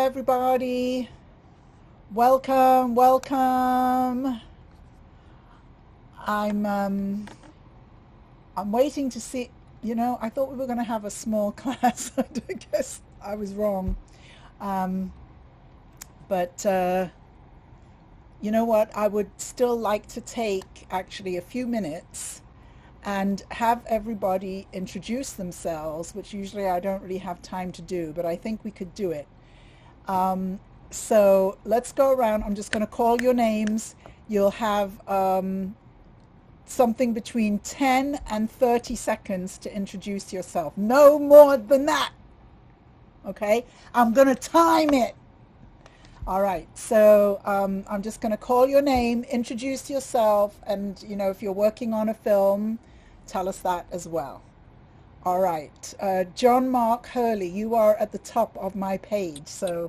everybody. Welcome, welcome. I'm waiting to see, I thought we were going to have a small class. I guess I was wrong. Um, but you know what? I would still like to take actually a few minutes and have everybody introduce themselves, which usually I don't really have time to do, but I think we could do it. So let's go around. I'm just going to call your names. You'll have something between 10 and 30 seconds to introduce yourself. No more than that. Okay? I'm going to time it. All right. So I'm just going to call your name, introduce yourself, and, if you're working on a film, tell us that as well. All right. John Mark Hurley, you are at the top of my page, so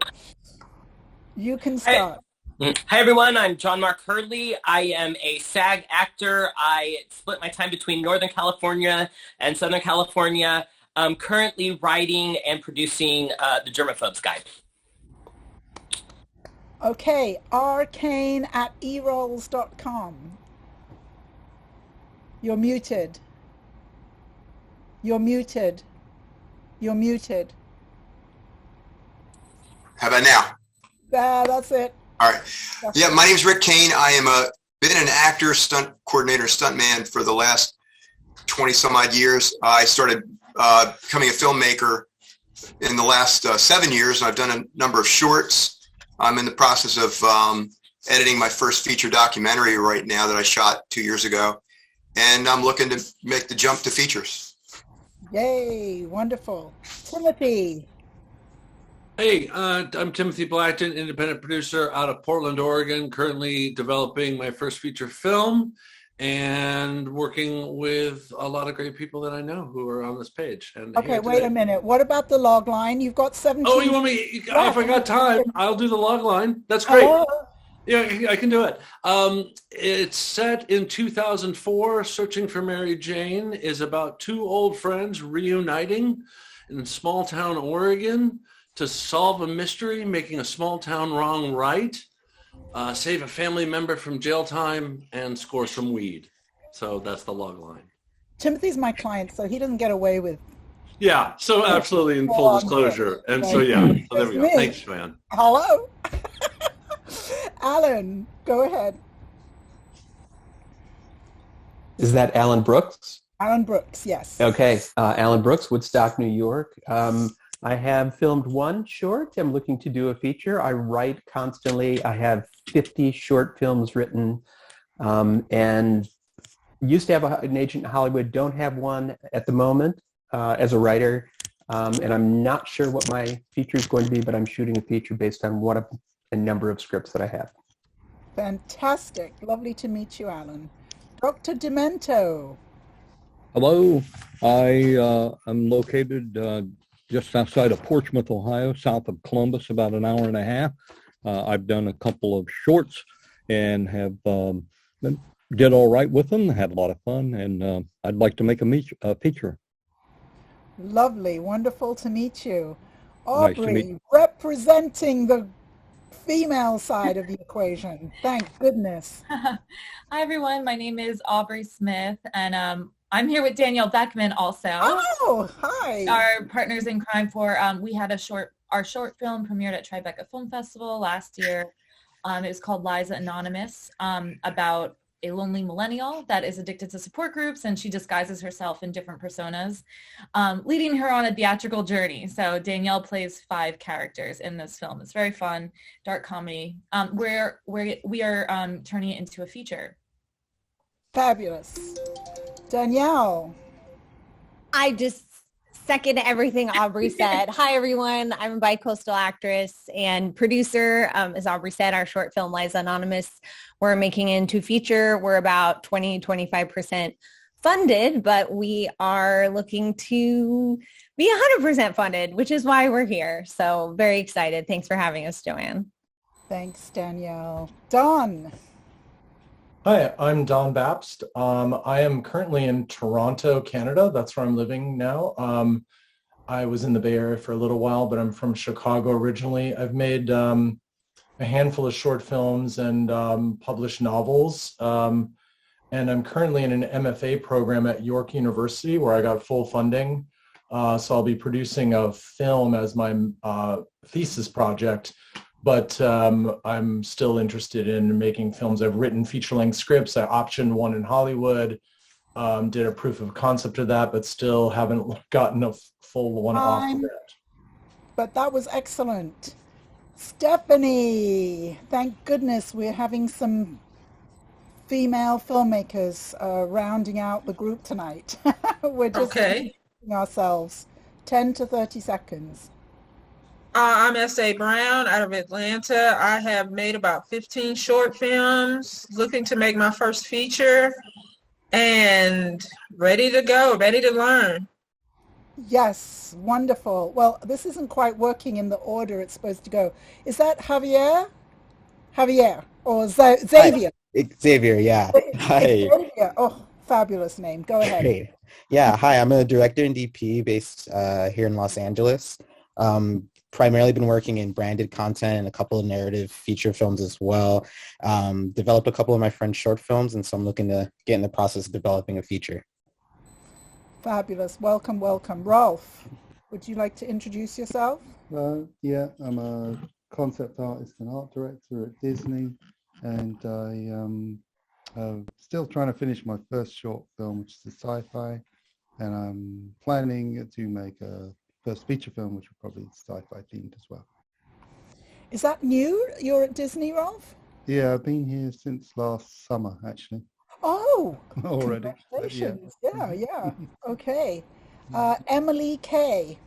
you can Hi, start. hi everyone. I'm John Mark Hurley. I am a SAG actor. I split my time between Northern California and Southern California. I'm currently writing and producing the Germaphobes Guide. Okay, arcane@erolls.com. You're muted. You're muted. You're muted. How about now? That's it. All right. Yeah, my name's Rick Kane. I am been an actor, stunt coordinator, stuntman for the last 20 some odd years. I started becoming a filmmaker in the last 7 years. I've done a number of shorts. I'm in the process of editing my first feature documentary right now that I shot 2 years ago. And I'm looking to make the jump to features. Yay, wonderful. Timothy. Hey, I'm Timothy Blackton, independent producer out of Portland, Oregon, currently developing my first feature film and working with a lot of great people that I know who are on this page. And Okay, wait a minute. What about the log line? You've got 17. Oh, you want me? If I got time, I'll do the log line. That's great. Yeah, I can do it. It's set in 2004. Searching for Mary Jane is about two old friends reuniting in small town Oregon to solve a mystery, making a small town wrong right, save a family member from jail time, and score some weed. So that's the log line. Timothy's my client, so he doesn't get away with. Yeah, so absolutely in full disclosure. And so, yeah, so there we go. Thanks, man. Hello. Alan, go ahead. Is that Alan Brooks? Alan Brooks, yes. Okay, Alan Brooks, Woodstock, New York. I have filmed one short. I'm looking to do a feature. I write constantly. I have 50 short films written and used to have an agent in Hollywood. Don't have one at the moment as a writer. And I'm not sure what my feature is going to be, but I'm shooting a feature based on a number of scripts that I have. Fantastic. Lovely to meet you, Alan. Dr. Demento. Hello. I am located just outside of Portsmouth, Ohio, south of Columbus, about an hour and a half. I've done a couple of shorts and have did all right with them, had a lot of fun, and I'd like to make a feature. Lovely. Wonderful to meet you. Aubrey, Nice to meet representing the female side of the equation. Thank goodness. Hi, everyone. My name is Aubrey Smith, and I'm here with Danielle Beckman also. Oh, hi. Our partners in crime for, we had our short film premiered at Tribeca Film Festival last year. It was called Liza Anonymous, about a lonely millennial that is addicted to support groups, and she disguises herself in different personas, leading her on a theatrical journey. So Danielle plays 5 characters in this film. It's very fun, dark comedy. We are turning it into a feature. Fabulous. Danielle. I just second everything Aubrey said. Hi, everyone. I'm a bi-coastal actress and producer. As Aubrey said, our short film, Liza Anonymous, we're making it into feature. We're about 20-25% funded, but we are looking to be 100% funded, which is why we're here. So very excited. Thanks for having us, Joanne. Thanks, Danielle. Don. Hi, I'm Don Babst. I am currently in Toronto, Canada. That's where I'm living now. I was in the Bay Area for a little while, but I'm from Chicago originally. I've made a handful of short films and published novels. And I'm currently in an MFA program at York University where I got full funding. So I'll be producing a film as my thesis project, but I'm still interested in making films. I've written feature-length scripts. I optioned one in Hollywood, did a proof of concept of that, but still haven't gotten a full one off of it. But that was excellent. Stephanie, thank goodness we're having some female filmmakers rounding out the group tonight. We're just ourselves. 10 to 30 seconds. I'm S.A. Brown out of Atlanta. I have made about 15 short films, looking to make my first feature, and ready to go, ready to learn. Yes, wonderful. Well, this isn't quite working in the order it's supposed to go. Is that Javier? Or Xavier? Xavier, yeah. Hi. Xavier. Oh, fabulous name. Go ahead. Great. Yeah, hi. I'm a director and DP based here in Los Angeles. Primarily been working in branded content and a couple of narrative feature films as well. Developed a couple of my friends' short films, and so I'm looking to get in the process of developing a feature. Fabulous. Welcome, welcome. Rolf, would you like to introduce yourself? Yeah, I'm a concept artist and art director at Disney. And I'm still trying to finish my first short film, which is a sci-fi, and I'm planning to make a first feature film, which will probably be sci-fi themed as well. Is that new? You're at Disney, Rolf? Yeah, I've been here since last summer, actually. Oh, already. Congratulations. Yeah. Okay. Emily Kay.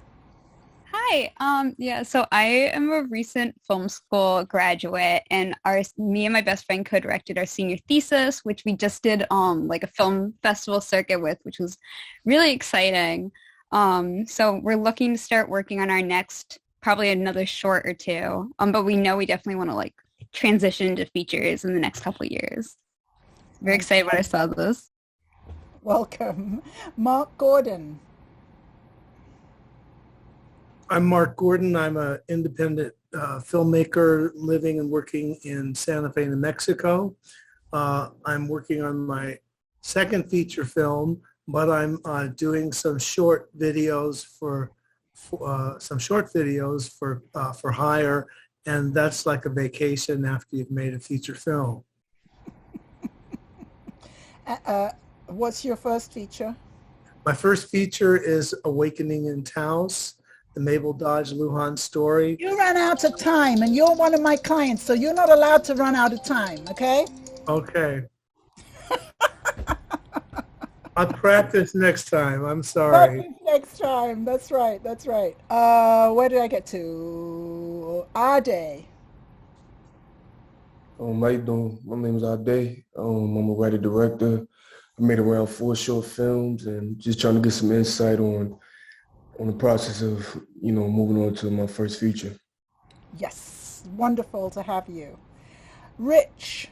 Hi. Yeah, so I am a recent film school graduate, and me and my best friend co-directed our senior thesis, which we just did like a film festival circuit with, which was really exciting. So we're looking to start working on our next, probably another short or two. But we know we definitely want to like transition to features in the next couple of years. Very excited when I saw this. Welcome. Mark Gordon. I'm Mark Gordon. I'm an independent filmmaker living and working in Santa Fe, New Mexico. I'm working on my second feature film, but I'm doing some short videos for hire, and that's like a vacation after you've made a feature film. What's your first feature? My first feature is Awakening in Taos, the Mabel Dodge Lujan story. You ran out of time, and you're one of my clients, so you're not allowed to run out of time, okay? Okay. I'll practice next time. I'm sorry. Practice next time. That's right. Where did I get to? Ade. How you doing? My name is Ade. I'm a writer-director. I made around 4 short films and just trying to get some insight on the process of, moving on to my first feature. Yes, wonderful to have you. Rich.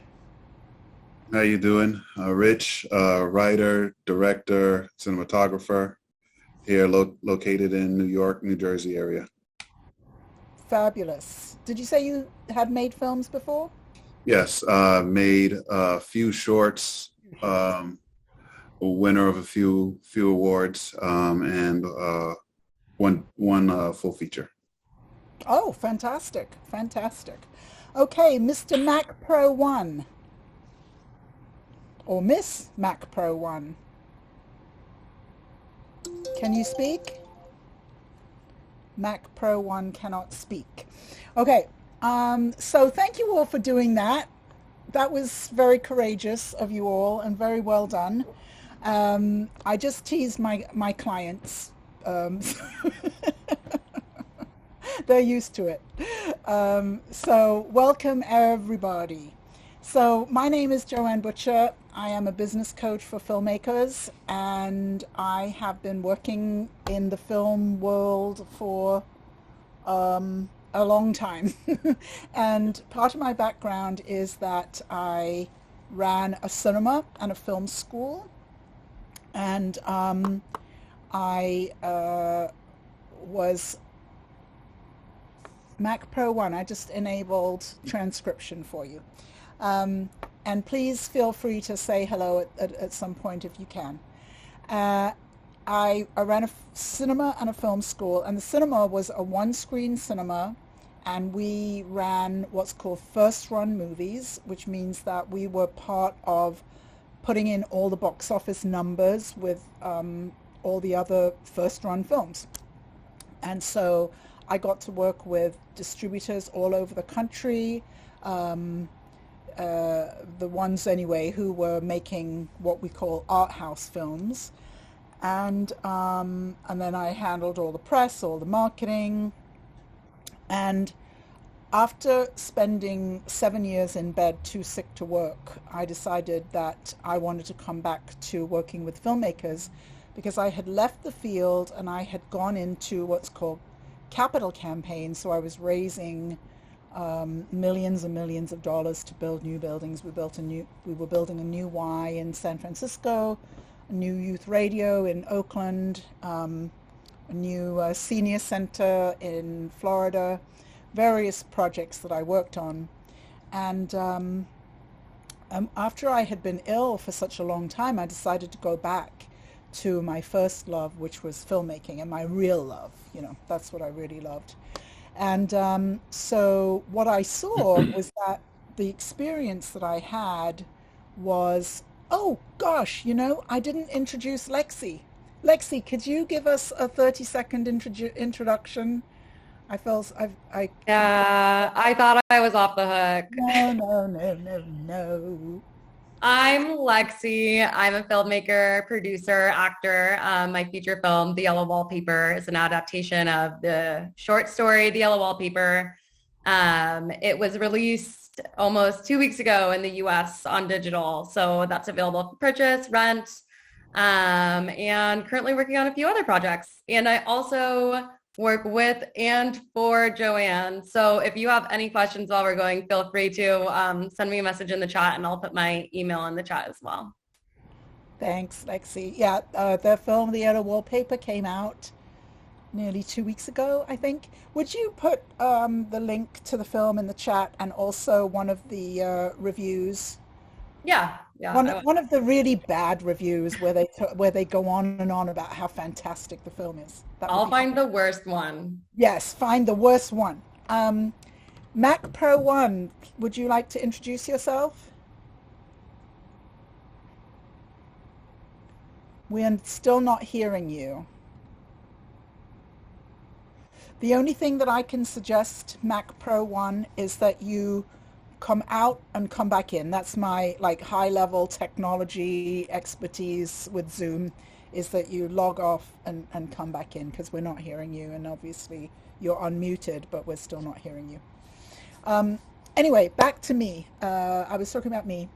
How you doing? Rich, writer, director, cinematographer, here located in New York, New Jersey area. Fabulous. Did you say you had made films before? Yes, made a few shorts, a winner of a few awards, and one full feature. Oh, fantastic. Okay, Mr. Mac Pro 1. Or Miss Mac Pro 1. Can you speak? Mac Pro 1 cannot speak. Okay, so thank you all for doing that. That was very courageous of you all and very well done. I just tease my clients. They're used to it. So welcome everybody. So my name is Joanne Butcher. I am a business coach for filmmakers, and I have been working in the film world for a long time. And part of my background is that I ran a cinema and a film school, and I was Mac Pro 1. I just enabled transcription for you. And please feel free to say hello at some point if you can. I ran a cinema and a film school, and the cinema was a one-screen cinema, and we ran what's called first-run movies, which means that we were part of putting in all the box office numbers with all the other first-run films. And so I got to work with distributors all over the country, the ones anyway who were making what we call art house films, and then I handled all the press, all the marketing. And after spending 7 years in bed too sick to work, I decided that I wanted to come back to working with filmmakers, because I had left the field and I had gone into what's called capital campaigns. So I was raising millions and millions of dollars to build new buildings. We were building a new Y in San Francisco, a new youth radio in Oakland, a new senior center in Florida, various projects that I worked on. And after I had been ill for such a long time, I decided to go back to my first love, which was filmmaking, and my real love. That's what I really loved. And so what I saw was that the experience that I had was, oh gosh, I didn't introduce Lexi. Lexi, could you give us a 30-second introduction? I thought I thought I was off the hook. No. I'm Lexi. I'm a filmmaker, producer, actor. My feature film, The Yellow Wallpaper, is an adaptation of the short story, The Yellow Wallpaper. It was released almost 2 weeks ago in the US on digital. So that's available for purchase, rent, and currently working on a few other projects. And I also work with and for Joanne. So if you have any questions while we're going, feel free to send me a message in the chat, and I'll put my email in the chat as well. Thanks, Lexi. Yeah, the film, The Yellow Wallpaper, came out nearly 2 weeks ago, I think. Would you put the link to the film in the chat, and also one of the reviews? Yeah. One of the really bad reviews where they go on and on about how fantastic the film is. I'll find the worst one. Yes, find the worst one. Mac Pro 1, would you like to introduce yourself? We are still not hearing you. The only thing that I can suggest, Mac Pro 1, is that you come out and come back in. That's my high-level technology expertise with Zoom, is that you log off and come back in, because we're not hearing you, and obviously you're unmuted, but we're still not hearing you. Anyway, back to me. I was talking about me.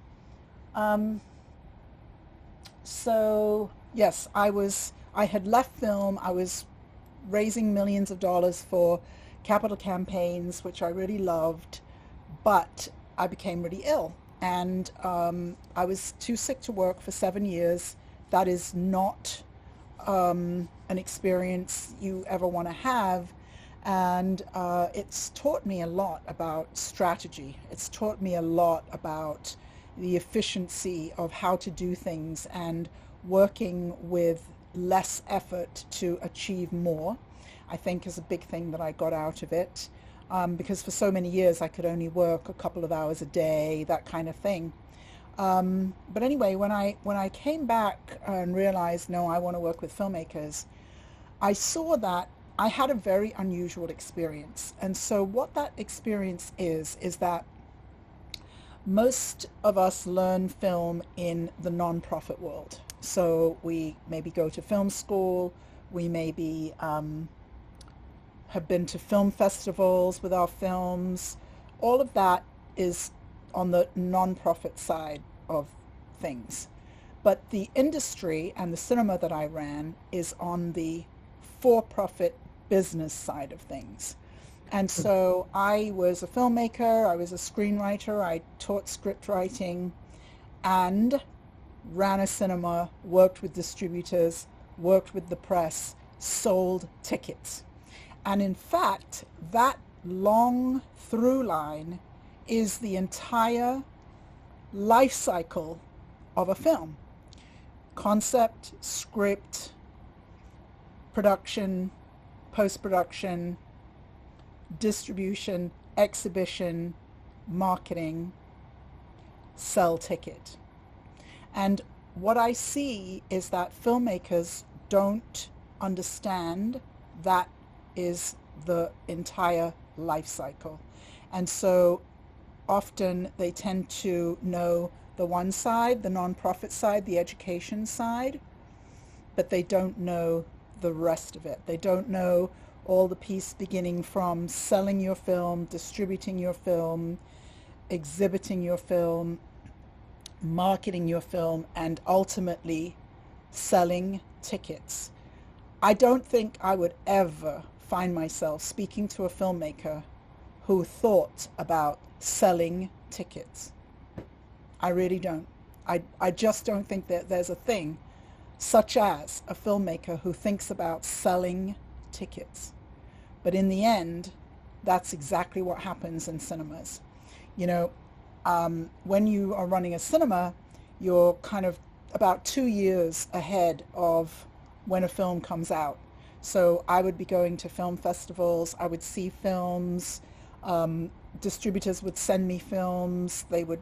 So yes, I had left film. I was raising millions of dollars for capital campaigns, which I really loved, but I became really ill, and I was too sick to work for 7 years. That is not an experience you ever want to have, and it's taught me a lot about strategy. It's taught me a lot about the efficiency of how to do things and working with less effort to achieve more, I think, is a big thing that I got out of it. Because for so many years I could only work a couple of hours a day, that kind of thing. But anyway, when I came back and realized, no, I want to work with filmmakers, I saw that I had a very unusual experience. And so what that experience is that most of us learn film in the nonprofit world. So we maybe go to film school, we maybe have been to film festivals with our films. All of that is on the nonprofit side of things. But the industry and the cinema that I ran is on the for-profit business side of things. And so I was a filmmaker, I was a screenwriter, I taught script writing, and ran a cinema, worked with distributors, worked with the press, sold tickets. And in fact, that long through line is the entire life cycle of a film. Concept, script, production, post-production, distribution, exhibition, marketing, sell ticket. And what I see is that filmmakers don't understand that is the entire life cycle. And so often they tend to know the one side, the nonprofit side, the education side, but they don't know the rest of it. They don't know all the piece beginning from selling your film, distributing your film, exhibiting your film, marketing your film, and ultimately selling tickets. I don't think I would ever find myself speaking to a filmmaker who thought about selling tickets. I really don't. I just don't think that there's a thing such as a filmmaker who thinks about selling tickets. But in the end, that's exactly what happens in cinemas. You know, when you are running a cinema, you're kind of about 2 years ahead of when a film comes out. So I would be going to film festivals, I would see films, distributors would send me films, they would,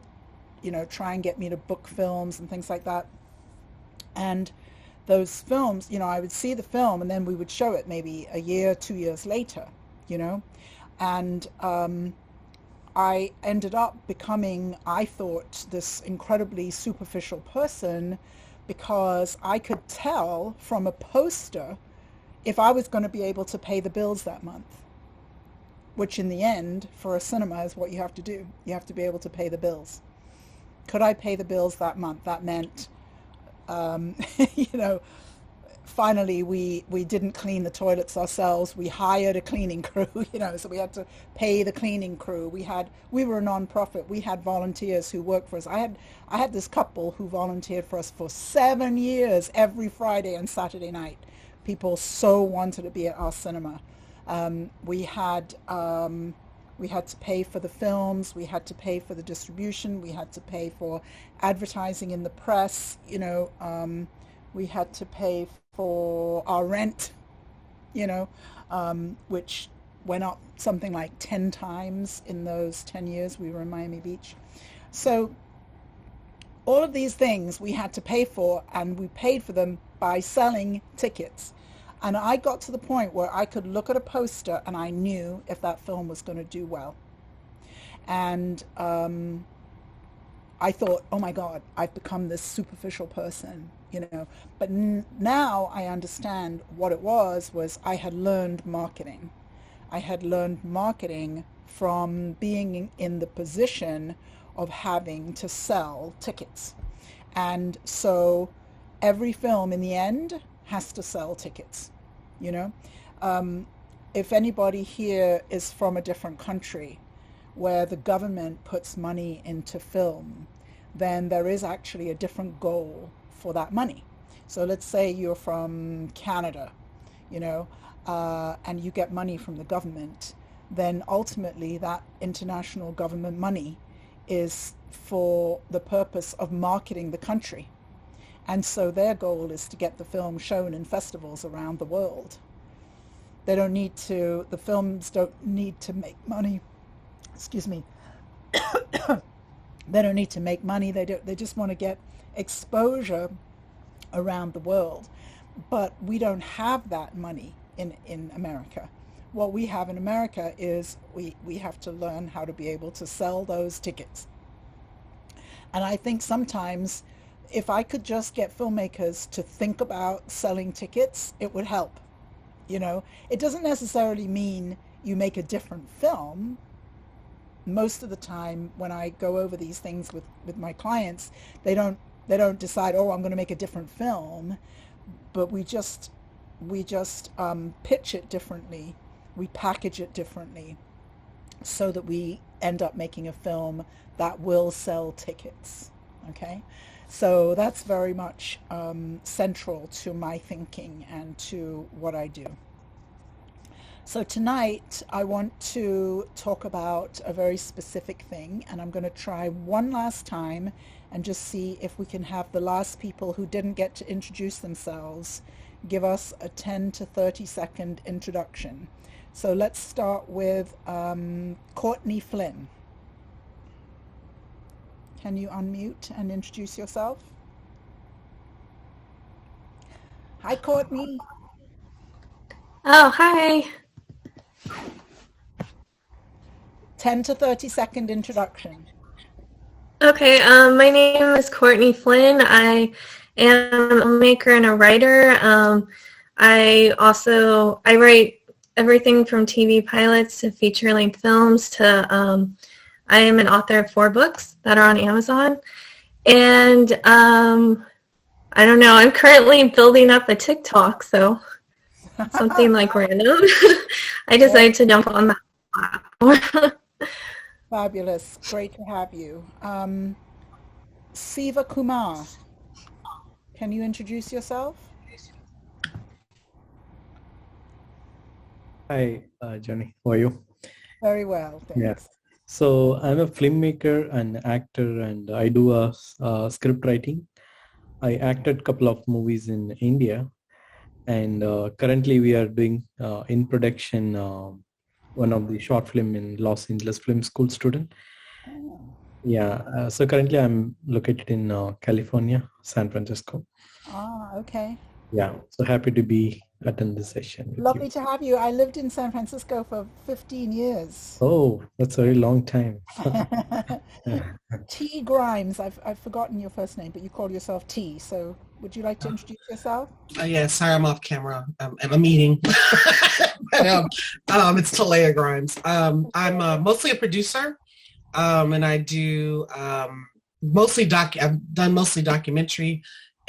you know, try and get me to book films and things like that. And those films, you know, I would see the film and then we would show it maybe a year, 2 years later, you know. And I ended up becoming, I thought, this incredibly superficial person because I could tell from a poster if I was going to be able to pay the bills that month, which in the end, for a cinema, is what you have to do. You have to be able to pay the bills. Could I pay the bills that month? That meant, you know, finally we didn't clean the toilets ourselves. We hired a cleaning crew, you know, so we had to pay the cleaning crew. We were a nonprofit. We had volunteers who worked for us. I had this couple who volunteered for us for 7 years every Friday and Saturday night. People so wanted to be at our cinema. We had to pay for the films, we had to pay for the distribution, we had to pay for advertising in the press, you know, we had to pay for our rent, you know, which went up something like 10 times in those 10 years we were in Miami Beach. So all of these things we had to pay for, and we paid for them by selling tickets. And I got to the point where I could look at a poster and I knew if that film was going to do well. And I thought, oh my God, I've become this superficial person, you know. But now I understand what it was I had learned marketing. I had learned marketing from being in the position of having to sell tickets. And so every film in the end has to sell tickets, you know. If anybody here is from a different country where the government puts money into film, then there is actually a different goal for that money. So let's say you're from Canada, you know, and you get money from the government, then ultimately that international government money is for the purpose of marketing the country. And so their goal is to get the film shown in festivals around the world. They don't need to, the films don't need to make money. Excuse me. They don't need to make money. They just want to get exposure around the world. But we don't have that money in America. What we have in America is we have to learn how to be able to sell those tickets. And I think sometimes if I could just get filmmakers to think about selling tickets, it would help. You know, it doesn't necessarily mean you make a different film. Most of the time when I go over these things with my clients, they don't decide, oh, I'm going to make a different film, but we just pitch it differently. We package it differently so that we end up making a film that will sell tickets. Okay? So that's very much central to my thinking and to what I do. So tonight I want to talk about a very specific thing, and I'm going to try one last time and just see if we can have the last people who didn't get to introduce themselves give us a 10 to 30 second introduction. So let's start with Courtney Flynn. Can you unmute and introduce yourself? Hi, Courtney. Oh, hi. 10 to 30 second introduction. Okay, my name is Courtney Flynn. I am a filmmaker and a writer. I write everything from TV pilots to feature-length films to I am an author of 4 books that are on Amazon. And I don't know, I'm currently building up a TikTok, so something like random. I decided to jump on that platform. Fabulous. Great to have you. Siva Kumar, can you introduce yourself? Hi, Johnny. How are you? Very well, thanks. Yeah. So I'm a filmmaker and actor, and I do script writing. I acted a couple of movies in India, and currently we are doing in production one of the short film in Los Angeles Film School student. Yeah. So currently I'm located in California, San Francisco. Ah, okay. Yeah. So happy to be attend this session with Lovely you. to have you. I lived in San Francisco for 15 years. Oh, that's a very long time. T. Grimes, I've forgotten your first name, but you call yourself T. So would you like to introduce yourself? Yeah, sorry, I'm off camera. I'm at a meeting. But, it's Talea Grimes. I'm mostly a producer, and I do I've done mostly documentary.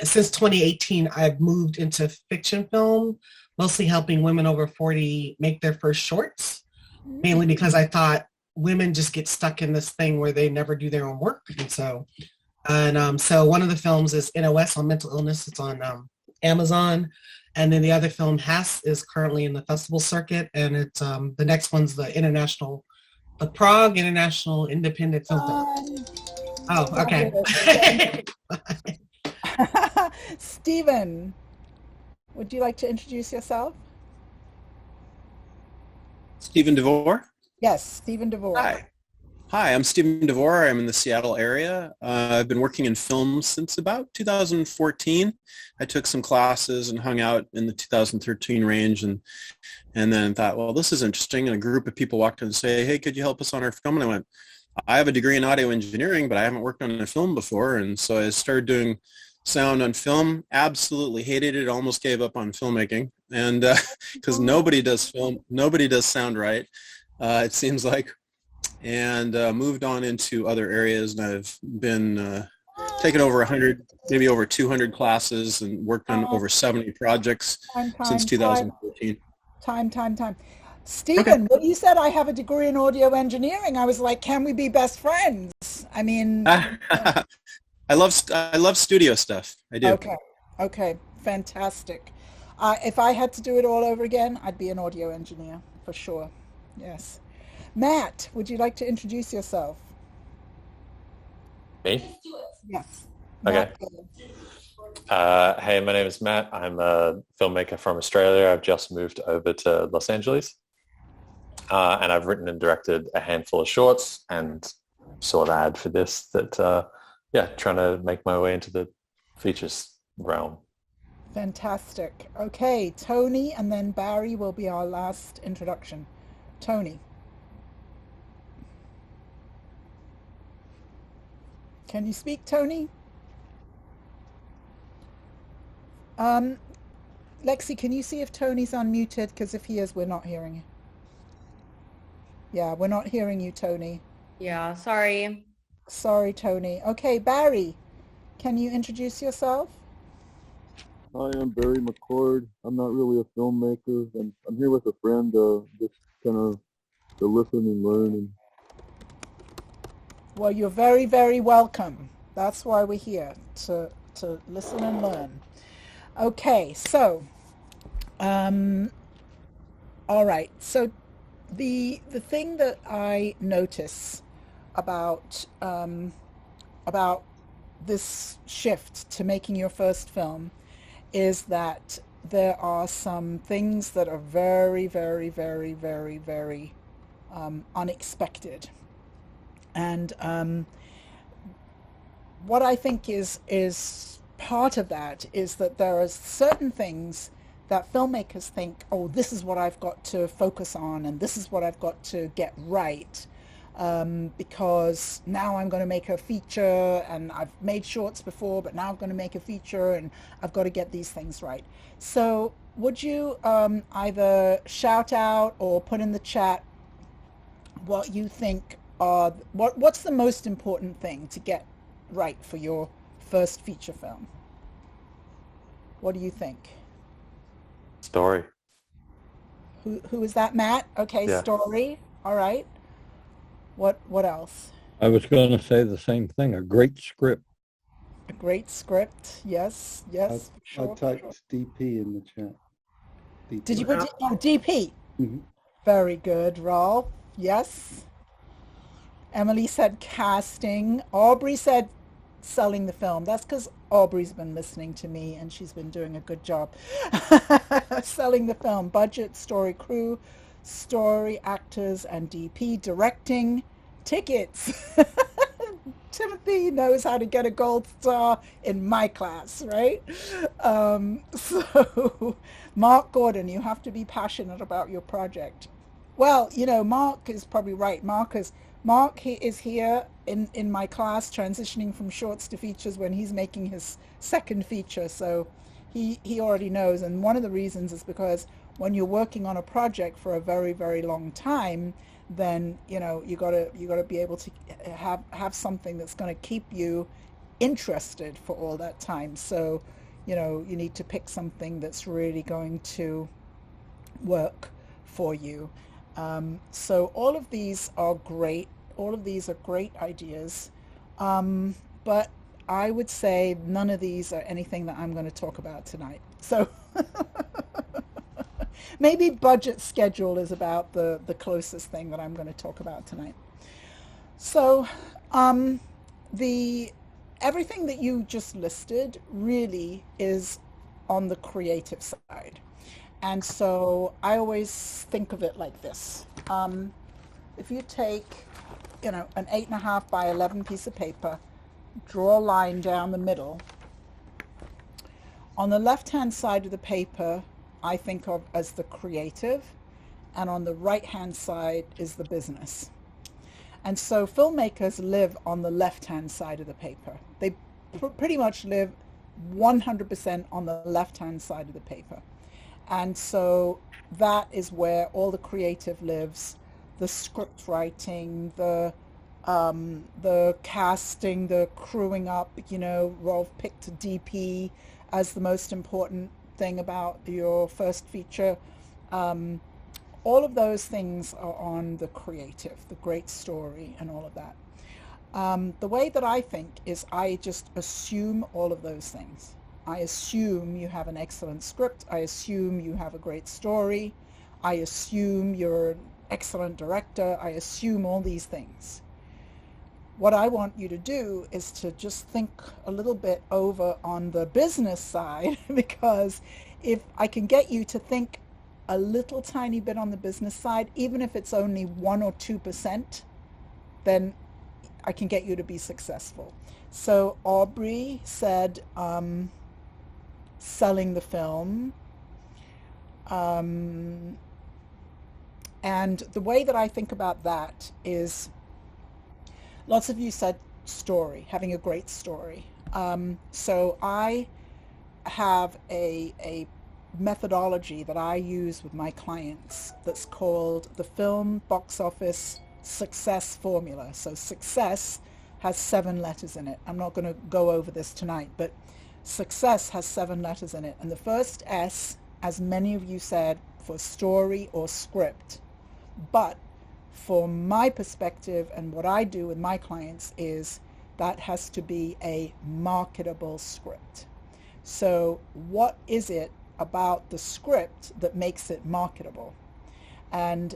Since 2018, I've moved into fiction film, mostly helping women over 40 make their first shorts, mainly because I thought women just get stuck in this thing where they never do their own work. So one of the films is NOS on mental illness. It's on Amazon. And then the other film, Hass, is currently in the festival circuit. And it's the next one's the Prague International Independent Film Festival. Oh, okay. Stephen, would you like to introduce yourself? Stephen DeVore? Yes, Stephen DeVore. Hi, I'm Stephen DeVore. I'm in the Seattle area. I've been working in film since about 2014. I took some classes and hung out in the 2013 range and then thought, well, this is interesting. And a group of people walked in and say, hey, could you help us on our film? And I went, I have a degree in audio engineering, but I haven't worked on a film before. And so I started doing sound on film. Absolutely hated it. Almost gave up on filmmaking. And because nobody does sound right, it seems like. And moved on into other areas, and I've been taken over 100, maybe over 200 classes and worked on over 70 projects since 2014. Time. Stephen, when you said I have a degree in audio engineering, I was like, can we be best friends? I mean, I love studio stuff. I do. Okay, fantastic. If I had to do it all over again, I'd be an audio engineer for sure. Yes. Matt, would you like to introduce yourself? Me? Yes. Okay. Hey, my name is Matt. I'm a filmmaker from Australia. I've just moved over to Los Angeles. And I've written and directed a handful of shorts and saw an ad for this that, trying to make my way into the features realm. Fantastic. Okay, Tony and then Barry will be our last introduction. Tony. Can you speak, Tony? Lexi, can you see if Tony's unmuted? Because if he is, we're not hearing you. Yeah, we're not hearing you, Tony. Yeah, sorry. Sorry, Tony. Okay, Barry, can you introduce yourself? Hi, I'm Barry McCord. I'm not really a filmmaker. I'm here with a friend, just kind of to listen and learn. And Well, you're very, very welcome. That's why we're here, to listen and learn. Okay, so All right. So the thing that I notice about this shift to making your first film is that there are some things that are very, very, very, very, very unexpected. And what I think is part of that is that there are certain things that filmmakers think, oh, this is what I've got to focus on and this is what I've got to get right, because now I'm going to make a feature, and I've made shorts before, but now I'm going to make a feature and I've got to get these things right. So would you either shout out or put in the chat what you think are, what's the most important thing to get right for your first feature film? What do you think? Story. Who is that, Matt? Okay, Yeah. Story. All right. What else? I was going to say the same thing. A great script. A great script. Yes. Yes. I typed DP in the chat. DP. Did you put DP? Mhm. Very good, Rolf. Yes. Emily said casting. Aubrey said selling the film. That's because Aubrey's been listening to me and she's been doing a good job. Selling the film. Budget, story, crew, story, actors, and DP. Directing, tickets. Timothy knows how to get a gold star in my class, right? So Mark Gordon, you have to be passionate about your project. Well, Mark is probably right. Mark he is here in my class, transitioning from shorts to features when he's making his second feature. So he already knows. And one of the reasons is because when you're working on a project for a very, very long time, then you gotta be able to have something that's going to keep you interested for all that time. So you need to pick something that's really going to work for you. So all of these are great. All of these are great ideas. But I would say none of these are anything that I'm going to talk about tonight. So maybe budget schedule is about the closest thing that I'm going to talk about tonight. So everything that you just listed really is on the creative side. And so I always think of it like this. If you take, an 8.5 by 11 piece of paper, draw a line down the middle. On the left-hand side of the paper, I think of as the creative, and on the right-hand side is the business. And so filmmakers live on the left-hand side of the paper. They pretty much live 100% on the left-hand side of the paper. And so that is where all the creative lives, the script writing, the casting, the crewing up. Rolf picked DP as the most important thing about your first feature. All of those things are on the creative, the great story and all of that. The way that I think is I just assume all of those things. I assume you have an excellent script. I assume you have a great story. I assume you're an excellent director. I assume all these things. What I want you to do is to just think a little bit over on the business side, because if I can get you to think a little tiny bit on the business side, even if it's only 1 or 2%, then I can get you to be successful. So Aubrey said selling the film. And the way that I think about that is, lots of you said story, having a great story. So I have a methodology that I use with my clients that's called the Film Box Office Success Formula. So success has 7 letters in it. I'm not going to go over this tonight, but success has 7 letters in it. And the first S, as many of you said, for story or script. But for my perspective and what I do with my clients is that has to be a marketable script. So what is it about the script that makes it marketable? And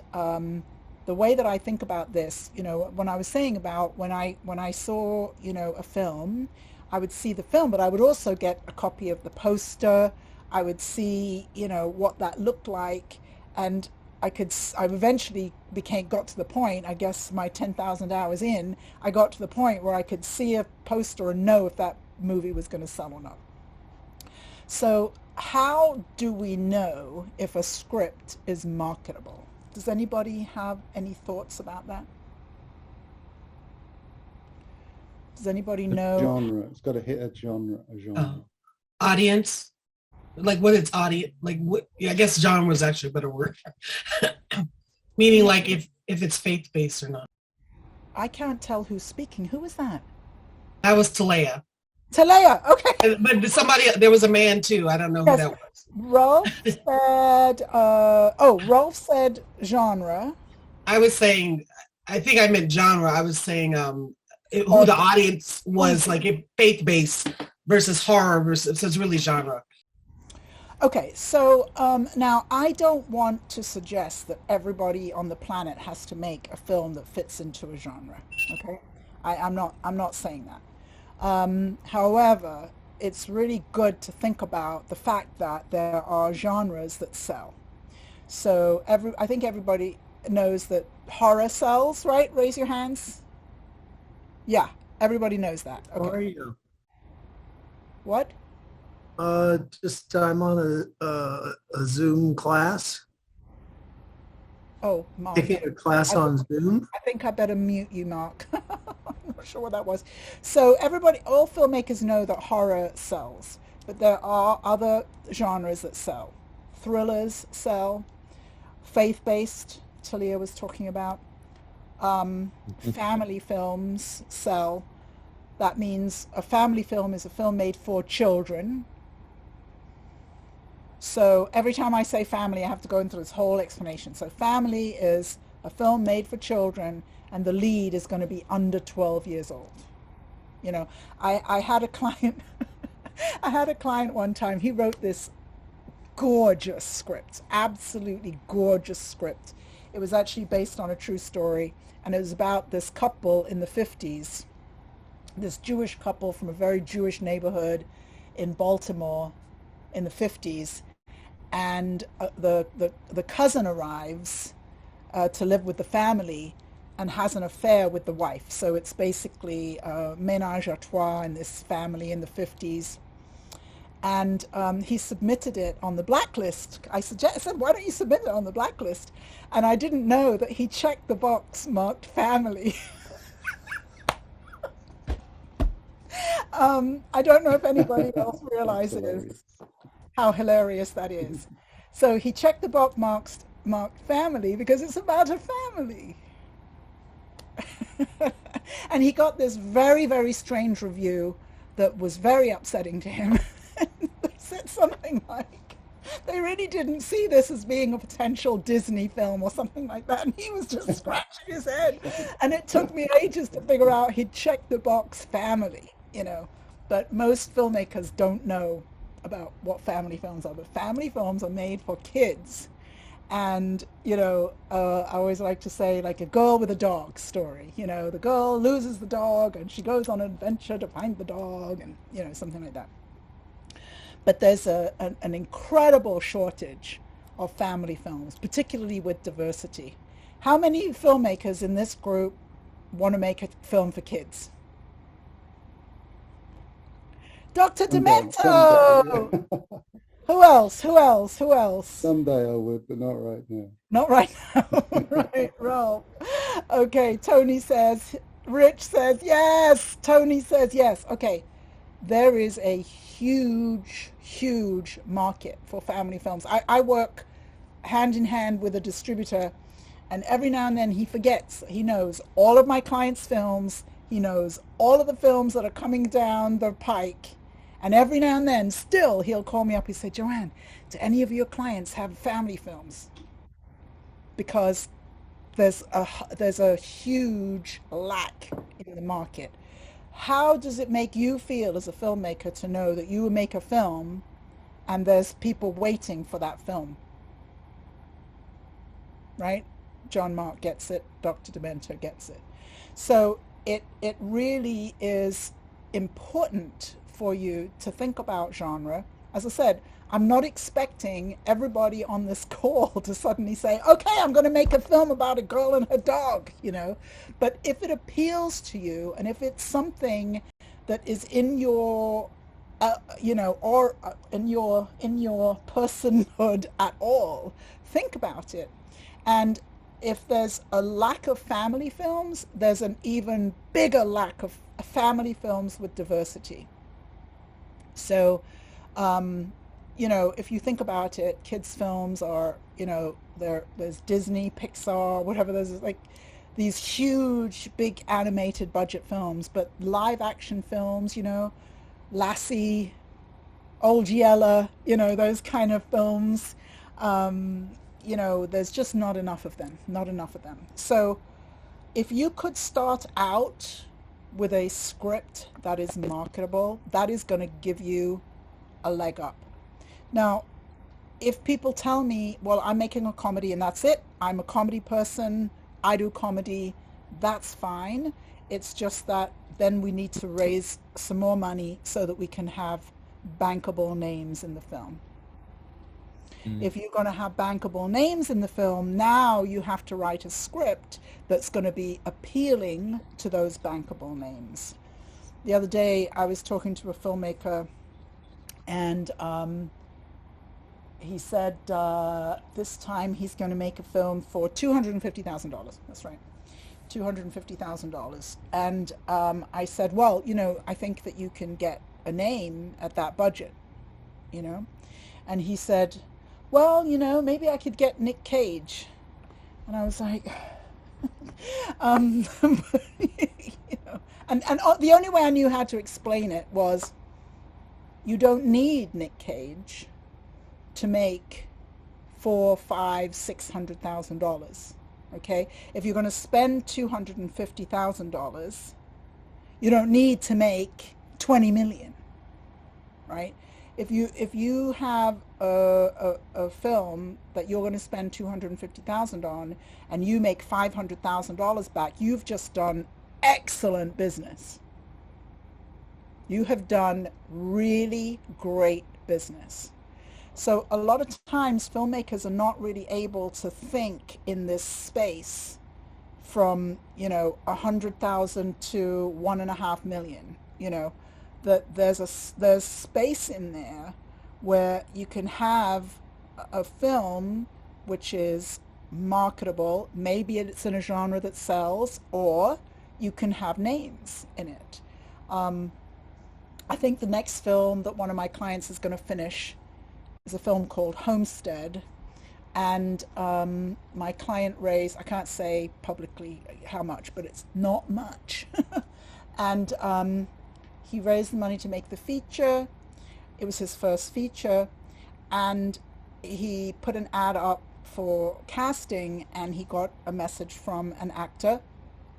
the way that I think about this, when I was saying about when I saw, a film, I would see the film, but I would also get a copy of the poster. I would see, what that looked like, and I eventually got to the point, I guess my 10,000 hours in, I got to the point where I could see a poster and know if that movie was going to sell or not. So how do we know if a script is marketable? Does anybody have any thoughts about that? Does anybody know? Genre. It's got to hit a genre. Audience, like what its audience, like what? Yeah, I guess genre is actually a better word. Meaning, like if it's faith based or not. I can't tell who's speaking. Who was that? That was Talea. Talea. Okay. But somebody, there was a man too. I don't know who that was. Rolf said. Rolf said genre. I was saying, I think I meant genre. I was saying who the audience was, like if faith-based versus horror versus, so it's really genre. Okay, so now I don't want to suggest that everybody on the planet has to make a film that fits into a genre. Okay, I'm not saying that. However, it's really good to think about the fact that there are genres that sell. So I think everybody knows that horror sells, right? Raise your hands. Yeah, everybody knows that. Okay. How are you? What? Just I'm on a Zoom class. Oh, Mark. Taking a class on Zoom. I think I better mute you, Mark. I'm not sure what that was. So all filmmakers know that horror sells, but there are other genres that sell. Thrillers sell. Faith-based, Talia was talking about. Family films sell. That means a family film is a film made for children. So every time I say family, I have to go into this whole explanation. So family is a film made for children, and the lead is going to be under 12 years old. I had a client, I had a client one time, he wrote this gorgeous script, absolutely gorgeous script. It was actually based on a true story, and it was about this couple in the 50s, this Jewish couple from a very Jewish neighborhood in Baltimore in the 50s, and the cousin arrives to live with the family and has an affair with the wife. So it's basically a ménage à trois in this family in the 50s. And he submitted it on the blacklist. I said, why don't you submit it on the blacklist? And I didn't know that he checked the box marked family. I don't know if anybody else realizes how hilarious that is. So he checked the box marked family because it's about a family. And he got this very, very strange review that was very upsetting to him. They said something like, they really didn't see this as being a potential Disney film or something like that. And he was just scratching his head. And it took me ages to figure out he'd checked the box family, But most filmmakers don't know about what family films are. But family films are made for kids. And, I always like to say, like a girl with a dog story. The girl loses the dog and she goes on an adventure to find the dog and, something like that. But there's an incredible shortage of family films, particularly with diversity. How many filmmakers in this group want to make a film for kids? Dr. Demento! Who else? Someday I would, but not right now. Not right now. Right, Rolf. Okay, Tony says, Rich says yes. Tony says yes. Okay, there is a huge, huge market for family films. I work hand in hand with a distributor, and every now and then he forgets. He knows all of my clients' films. He knows all of the films that are coming down the pike. And every now and then, still, he'll call me up. He say, Joanne, do any of your clients have family films? Because there's a huge lack in the market. How does it make you feel as a filmmaker to know that you make a film and there's people waiting for that film? right? John Mark gets it, Dr. Demento gets it. So it really is important for you to think about genre. As I said, I'm not expecting everybody on this call to suddenly say, okay, I'm going to make a film about a girl and her dog, you know. But if it appeals to you, and if it's something that is in your, you know, or in your personhood at all, think about it. And if there's a lack of family films, there's an even bigger lack of family films with diversity. So, you know, if you think about it, kids' films are, you know, there's Disney, Pixar, whatever, there's like these huge, big animated budget films, but live action films, you know, Lassie, Old Yeller, you know, those kind of films, you know, there's just not enough of them, not enough of them. So if you could start out with a script that is marketable, that is going to give you a leg up. Now, if people tell me, well, I'm making a comedy and that's it, I'm a comedy person, I do comedy, that's fine. It's just that then we need to raise some more money so that we can have bankable names in the film. If you're going to have bankable names in the film, now you have to write a script that's going to be appealing to those bankable names. The other day, I was talking to a filmmaker, and he said this time he's going to make a film for $250,000. That's right, $250,000. And I said, well, you know, I think that you can get a name at that budget, you know. And he said, well, you know, maybe I could get Nick Cage. And I was like, you know, and the only way I knew how to explain it was, you don't need Nick Cage to make $400,000, $500,000, $600,000. Okay, if you're going to spend $250,000, you don't need to make 20 million, right? If you have a film that you're going to spend $250,000 on, and you make $500,000 back, you've just done excellent business. You have done really great business. So a lot of times filmmakers are not really able to think in this space from, you know, 100,000 to 1.5 million, you know. That there's space in there where you can have a film which is marketable, maybe it's in a genre that sells, or you can have names in it. I think the next film that one of my clients is going to finish is a film called Homestead, and my client raised, I can't say publicly how much, but it's not much. And he raised the money to make the feature. It was his first feature, and he put an ad up for casting, and he got a message from an actor.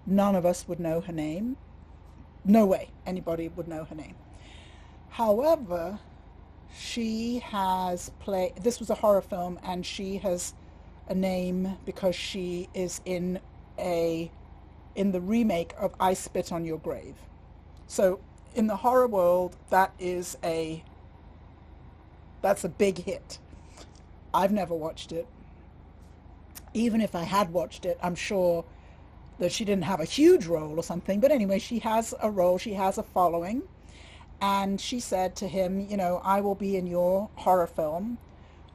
None of us would know her name. No way anybody would know her name. However, she has played, this was a horror film, and she has a name because she is in the remake of I Spit on Your Grave. So in the horror world, that's a big hit. I've never watched it. Even if I had watched it, I'm sure that she didn't have a huge role or something. But anyway, she has a role, she has a following. And she said to him, you know, I will be in your horror film,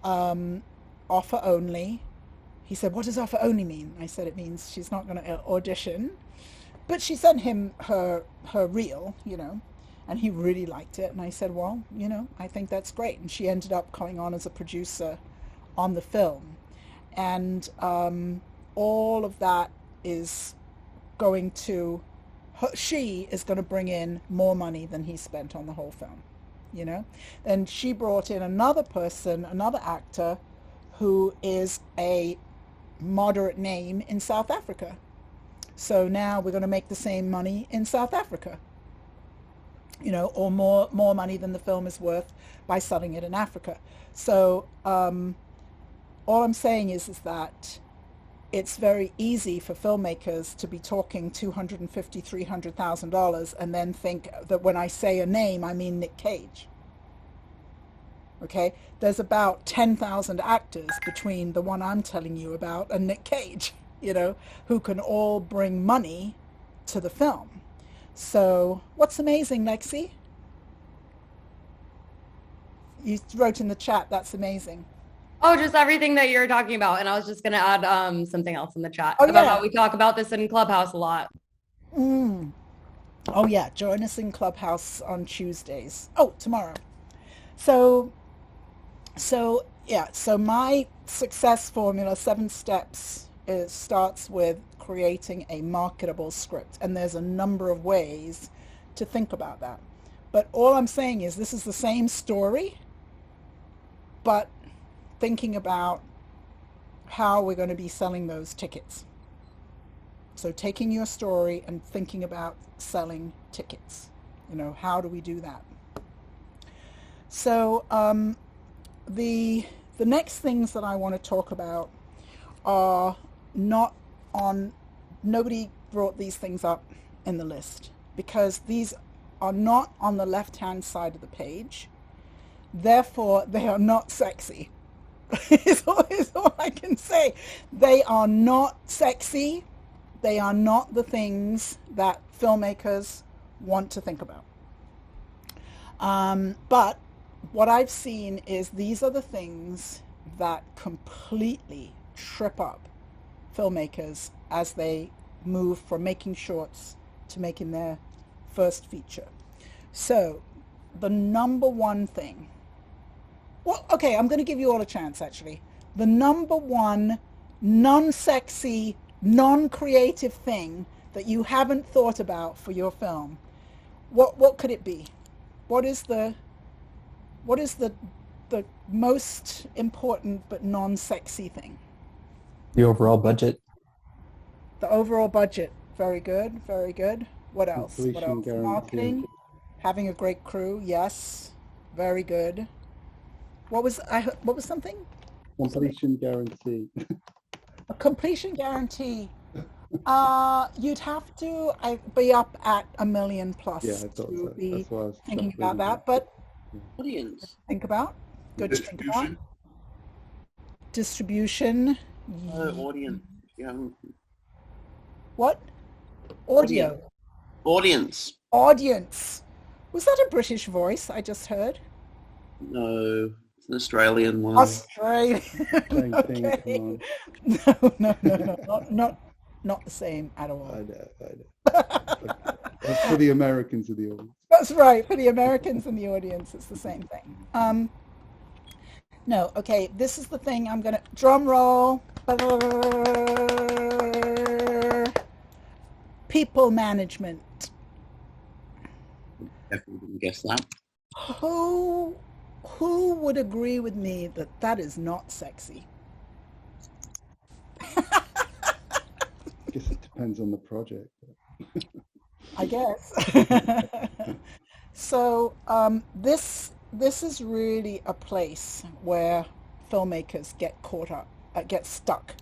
offer only. He said, what does offer only mean? I said, it means she's not going to audition. But she sent him her reel, you know, and he really liked it. And I said, well, you know, I think that's great. And she ended up coming on as a producer on the film. And all of that is going to, she is going to bring in more money than he spent on the whole film, you know. Then she brought in another person, another actor, who is a moderate name in South Africa. So now we're going to make the same money in South Africa, you know, or more money than the film is worth by selling it in Africa. So all I'm saying is that it's very easy for filmmakers to be talking $250,000, $300,000 and then think that when I say a name, I mean Nick Cage. Okay, there's about 10,000 actors between the one I'm telling you about and Nick Cage, you know, who can all bring money to the film. So what's amazing, Lexi? You wrote in the chat, that's amazing. Oh, just everything that you're talking about. And I was just going to add something else in the chat Oh, about yeah. how we talk about this in Clubhouse a lot. Mm. Oh, yeah. Join us in Clubhouse on Tuesdays. Oh, tomorrow. So my success formula, 7 steps, starts with creating a marketable script. And there's a number of ways to think about that. But all I'm saying is this is the same story, but thinking about how we're going to be selling those tickets. So taking your story and thinking about selling tickets. You know, how do we do that? So the next things that I want to talk about are not on, nobody brought these things up in the list because these are not on the left-hand side of the page. Therefore, they are not sexy. is all I can say. They are not sexy. They are not the things that filmmakers want to think about. But what I've seen is these are the things that completely trip up filmmakers as they move from making shorts to making their first feature. So the number one thing, well, okay, I'm going to give you all a chance, actually. The number one non-sexy, non-creative thing that you haven't thought about for your film, what could it be? What is the most important but non-sexy thing? The overall budget. The overall budget. Very good, very good. What else? What Completion else? guarantee. Marketing. Having a great crew. Yes. Very good. What was something? Completion guarantee. A completion guarantee. You'd have to be up at $1 million plus Yeah, I thought to so. be That's why I was thinking thinking about that. But Audience. think about. Good to think about. Distribution. Audience. Yeah. What? Audio. Audience. Audience. Was that a British voice I just heard? No, it's an Australian one. Australian. Same thing, Okay. come on. No. Not the same at all. I know. That's for the Americans of the audience. That's right. For the Americans in the audience, it's the same thing. No, okay, this is the thing I'm going to... Drum roll. People management. Definitely didn't guess that. Who would agree with me that that is not sexy? I guess it depends on the project. I guess. So this is really a place where filmmakers get caught up, get stuck.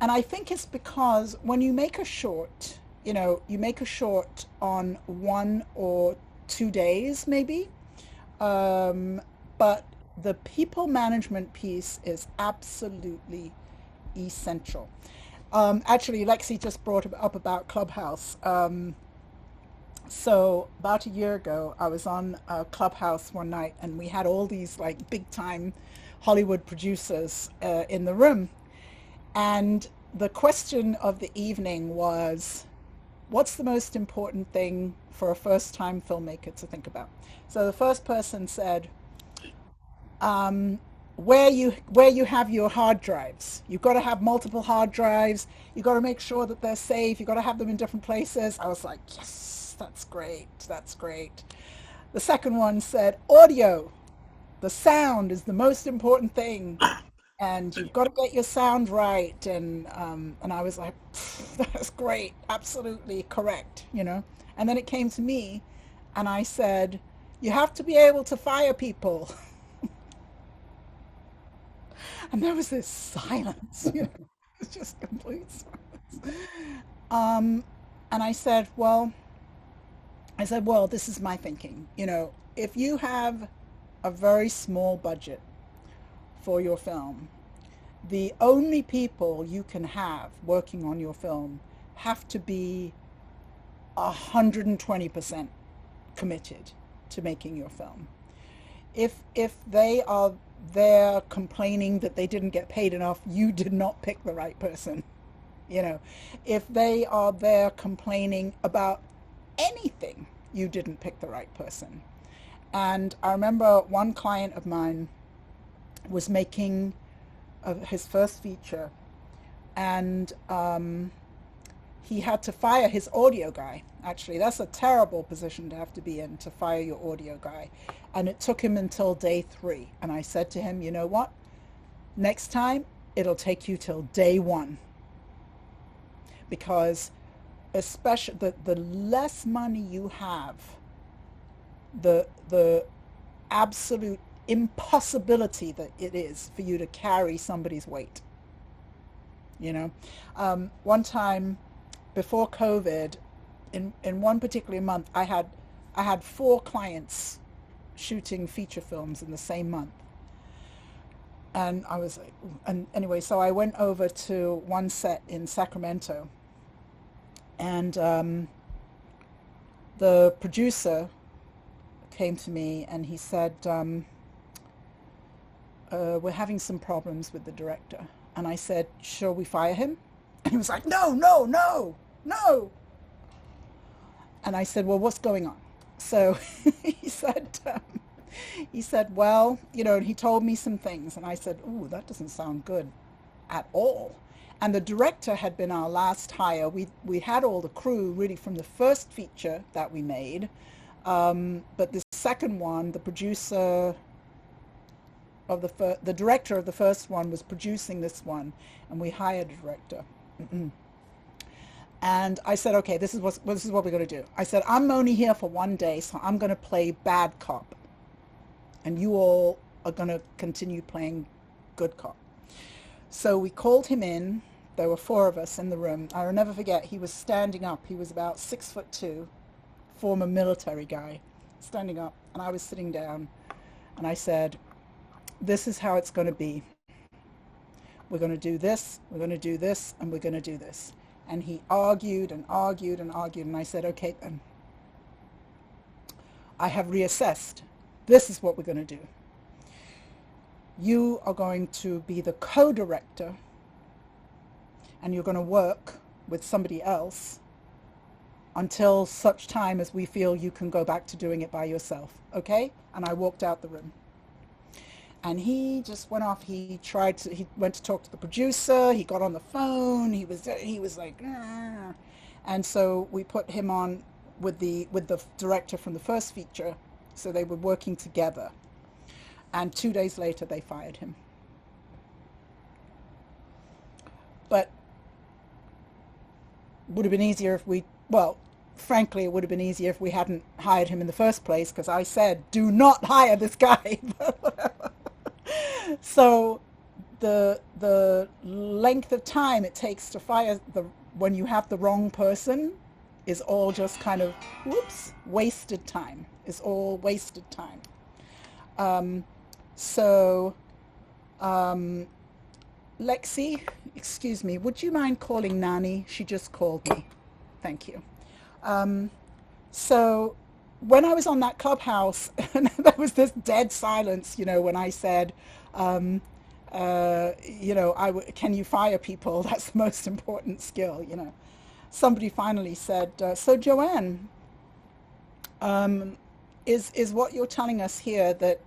And I think it's because when you make a short, you make a short on 1 or 2 days maybe, but the people management piece is absolutely essential. Actually, Lexi just brought up about Clubhouse. So about a year ago, I was on Clubhouse one night, and we had all these like big-time Hollywood producers in the room. And the question of the evening was, what's the most important thing for a first-time filmmaker to think about? So the first person said, where you have your hard drives. You've got to have multiple hard drives. You've got to make sure that they're safe. You've got to have them in different places. I was like, yes, that's great. That's great. The second one said, audio. The sound is the most important thing. And you've got to get your sound right. And I was like, that's great. Absolutely correct, And then it came to me, and I said, you have to be able to fire people. And there was this silence. It's just complete silence. And I said, well, this is my thinking. You know, if you have a very small budget for your film, the only people you can have working on your film have to be 120% committed to making your film. If they are there complaining that they didn't get paid enough, you did not pick the right person. You know, if they are there complaining about anything, you didn't pick the right person. And I remember one client of mine was making his first feature, and he had to fire his audio guy. Actually, that's a terrible position to have to be in, to fire your audio guy. And it took him until day 3. And I said to him, you know what? Next time, it'll take you till day 1. Because especially the less money you have, the absolute impossibility that it is for you to carry somebody's weight. You know, one time before COVID, in one particular month, I had 4 clients shooting feature films in the same month. And I was like, and anyway, so I went over to one set in Sacramento, and the producer came to me and he said, we're having some problems with the director. And I said, shall we fire him? And he was like, no, no, no, no. And I said, well, what's going on? So he said, well, you know, and he told me some things. And I said, ooh, that doesn't sound good at all. And the director had been our last hire. We had all the crew really from the first feature that we made. But the second one, the producer of the director of the first one was producing this one, and we hired a director. And I said, okay, this is what we're going to do. I said, I'm only here for 1 day, so I'm going to play bad cop. And you all are going to continue playing good cop. So we called him in. There were 4 of us in the room. I'll never forget, he was standing up. He was about 6'2", former military guy, standing up. And I was sitting down. And I said, this is how it's going to be. We're going to do this, we're going to do this, and we're going to do this. And he argued and argued and argued, and I said, okay, then. I have reassessed. This is what we're going to do. You are going to be the co-director, and you're going to work with somebody else until such time as we feel you can go back to doing it by yourself, okay? And I walked out the room. And he just went off. He went to talk to the producer. He got on the phone. He was like, ah. And so we put him on with the director from the first feature. So they were working together. And 2 days later, they fired him. But would have been easier if frankly, it would have been easier if we hadn't hired him in the first place, because I said, do not hire this guy. So the length of time it takes to fire when you have the wrong person is all just kind of, wasted time. It's all wasted time. Lexi, excuse me, would you mind calling Nani? She just called me. Thank you. So when I was on that clubhouse, there was this dead silence, you know, when I said, you know, can you fire people? That's the most important skill, you know. Somebody finally said, so Joanne, is what you're telling us here that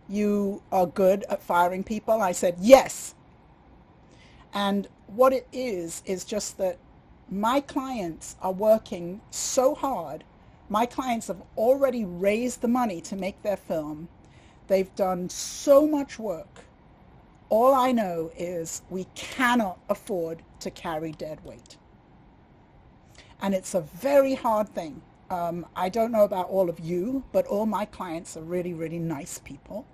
you are good at firing people? I said, yes. And what it is just that my clients are working so hard. My clients have already raised the money to make their film. They've done so much work. All I know is we cannot afford to carry dead weight. And it's a very hard thing. I don't know about all of you, but all my clients are really, really nice people.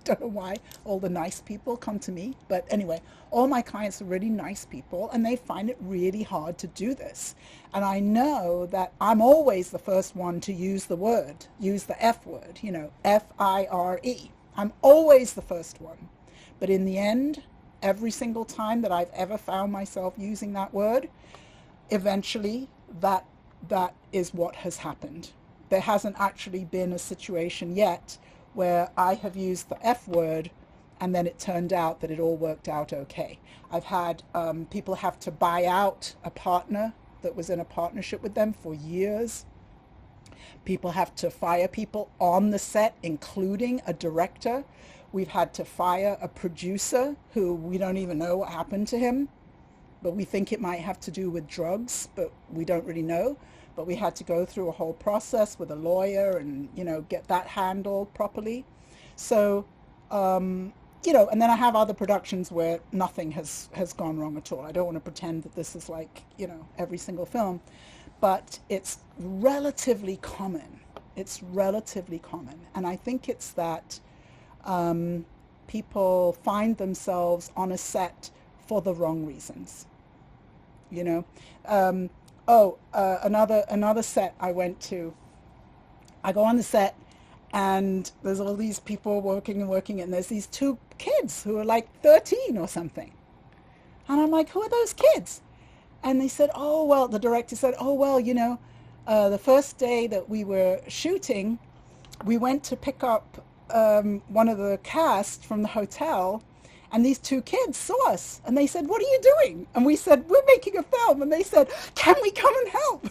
don't know why all the nice people come to me. But anyway, all my clients are really nice people, and they find it really hard to do this. And I know that I'm always the first one to use the F word, F-I-R-E. I'm always the first one. But in the end, every single time that I've ever found myself using that word, eventually that is what has happened. There hasn't actually been a situation yet where I have used the F word and then it turned out that it all worked out okay. I've had people have to buy out a partner that was in a partnership with them for years. People have to fire people on the set, including a director. We've had to fire a producer who we don't even know what happened to him, but we think it might have to do with drugs, but we don't really know. But we had to go through a whole process with a lawyer and, get that handled properly. So, and then I have other productions where nothing has gone wrong at all. I don't want to pretend that this is like, every single film, but it's relatively common. It's relatively common. And I think it's that people find themselves on a set for the wrong reasons, another set I went to, I go on the set and there's all these people working, and there's these two kids who are like 13 or something. And I'm like, who are those kids? And they said, the director said, the first day that we were shooting, we went to pick up one of the cast from the hotel, and these two kids saw us and they said, what are you doing? And we said, we're making a film. And they said, can we come and help?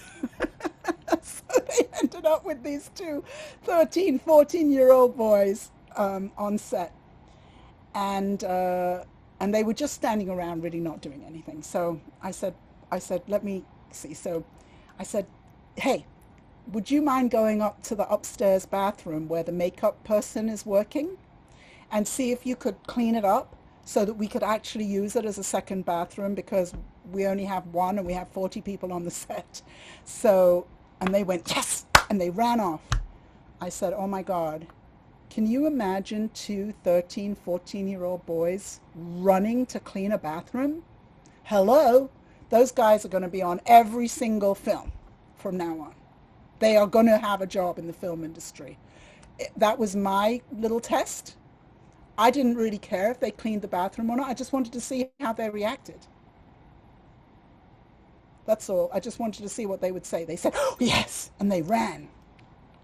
So they ended up with these two 13, 14-year-old boys on set. And they were just standing around really not doing anything. So I said, let me see. So I said, hey, would you mind going up to the upstairs bathroom where the makeup person is working and see if you could clean it up so that we could actually use it as a second bathroom, because we only have one and we have 40 people on the set. So, and they went, yes, and they ran off. I said, oh my God, can you imagine two 13, 14-year-old boys running to clean a bathroom? Hello, those guys are going to be on every single film from now on. They are going to have a job in the film industry. That was my little test. I didn't really care if they cleaned the bathroom or not. I just wanted to see how they reacted. That's all. I just wanted to see what they would say. They said, oh, yes, and they ran.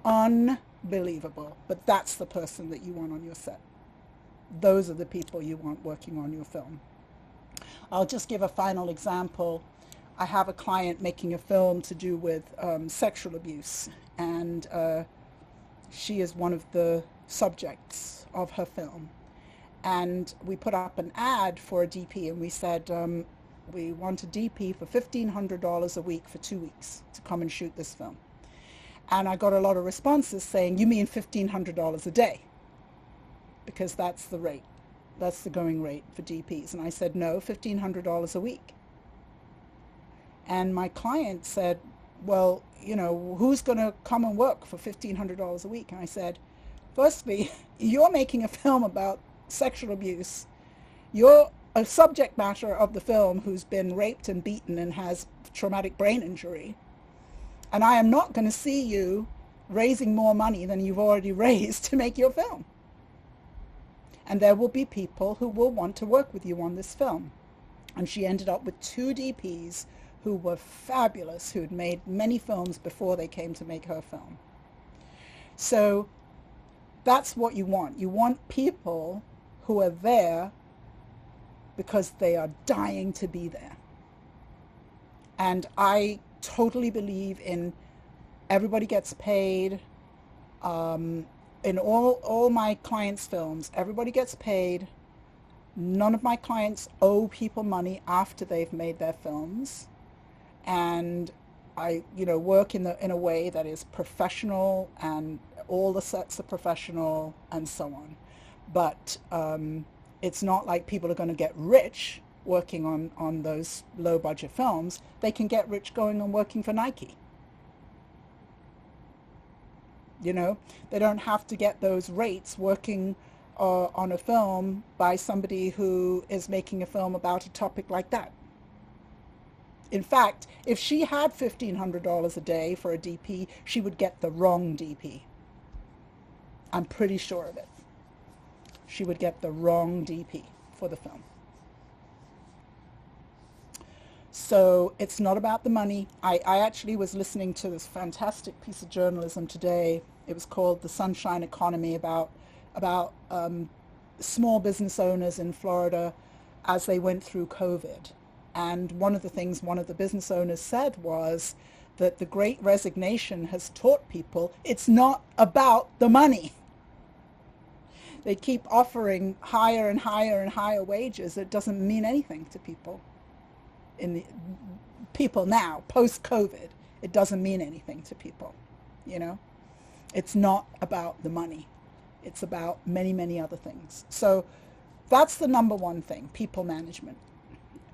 Unbelievable. But that's the person that you want on your set. Those are the people you want working on your film. I'll just give a final example. I have a client making a film to do with sexual abuse, and she is one of the subjects of her film. And we put up an ad for a DP, and we said we want a DP for $1,500 a week for 2 weeks to come and shoot this film. And I got a lot of responses saying, you mean $1,500 a day? Because that's the rate. That's the going rate for DPs. And I said, no, $1,500 a week. And my client said, well, who's going to come and work for $1,500 a week? And I said, firstly, you're making a film about sexual abuse. You're a subject matter of the film who's been raped and beaten and has traumatic brain injury. And I am not going to see you raising more money than you've already raised to make your film. And there will be people who will want to work with you on this film. And she ended up with 2 DPs who were fabulous, who'd made many films before they came to make her film. So that's what you want. You want people who are there because they are dying to be there. And I totally believe in everybody gets paid. In all my clients' films, everybody gets paid. None of my clients owe people money after they've made their films. And I, work in a way that is professional, and all the sets are professional and so on. But it's not like people are going to get rich working on those low budget films. They can get rich going and working for Nike. They don't have to get those rates working on a film by somebody who is making a film about a topic like that. In fact, if she had $1,500 a day for a DP, she would get the wrong DP. I'm pretty sure of it. She would get the wrong DP for the film. So it's not about the money. I actually was listening to this fantastic piece of journalism today. It was called The Sunshine Economy, about small business owners in Florida as they went through COVID. And one of the things one of the business owners said was that the Great Resignation has taught people it's not about the money. They keep offering higher and higher and higher wages. It doesn't mean anything to people. People now, post-COVID, it doesn't mean anything to people, you know? It's not about the money. It's about many, many other things. So that's the number one thing, people management.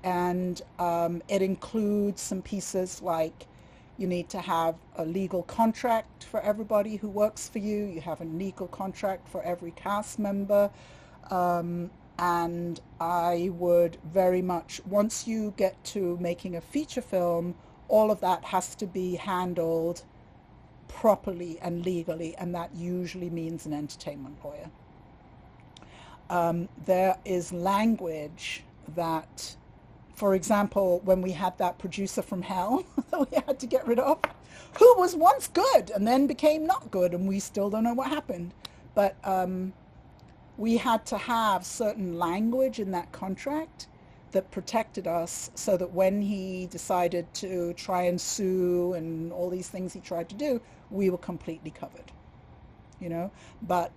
And it includes some pieces like you need to have a legal contract for everybody who works for you. You have a legal contract for every cast member. And I would very much, once you get to making a feature film, all of that has to be handled properly and legally, and that usually means an entertainment lawyer. There is language that, for example, when we had that producer from hell that we had to get rid of, who was once good and then became not good, and we still don't know what happened. But we had to have certain language in that contract that protected us so that when he decided to try and sue and all these things he tried to do, we were completely covered, you know. But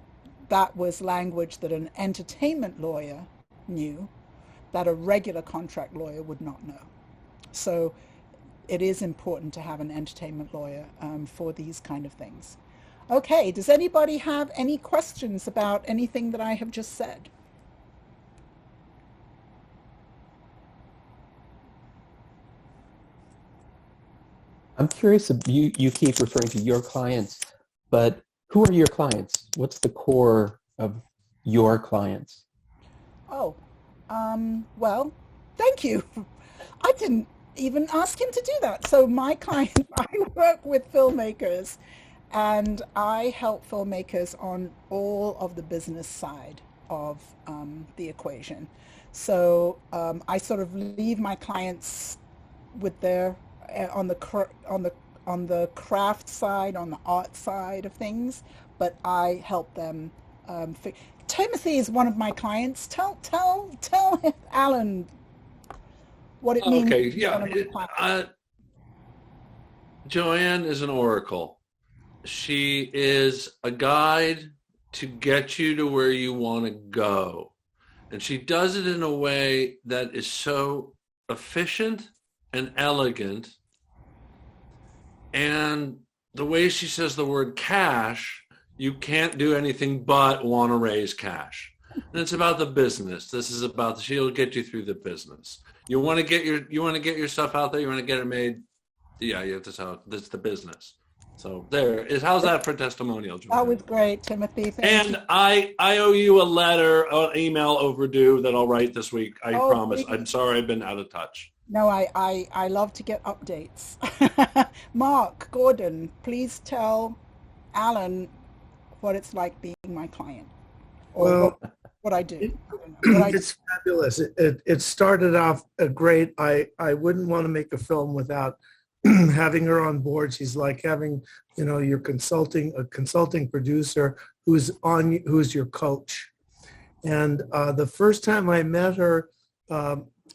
that was language that an entertainment lawyer knew that a regular contract lawyer would not know. So it is important to have an entertainment lawyer for these kind of things. Okay, does anybody have any questions about anything that I have just said? I'm curious, you keep referring to your clients, but who are your clients? What's the core of your clients? Oh, well, thank you. I didn't even ask him to do that. So my client, I work with filmmakers, and I help filmmakers on all of the business side of the equation. So I sort of leave my clients with their on the craft side, on the art side of things, but I help them. Timothy is one of my clients. Tell Alan what it means. Okay, yeah. Joanne is an oracle. She is a guide to get you to where you want to go. And she does it in a way that is so efficient and elegant. And the way she says the word cash, you can't do anything but want to raise cash. And it's about the business. This is about, she'll get you through the business. You want to get your stuff out there, you want to get it made. Yeah, that's the business. So there is, how's that for testimonial, Joanne? That was great, Timothy. Thank you. I owe you a letter, an email overdue that I'll write this week. I promise. Please. I'm sorry I've been out of touch. No, I love to get updates. Mark Gordon, please tell Alan what it's like being my client, or what I do. It's fabulous. It started off great. I wouldn't want to make a film without having her on board. She's like having, your consulting producer who's your coach. And the first time I met her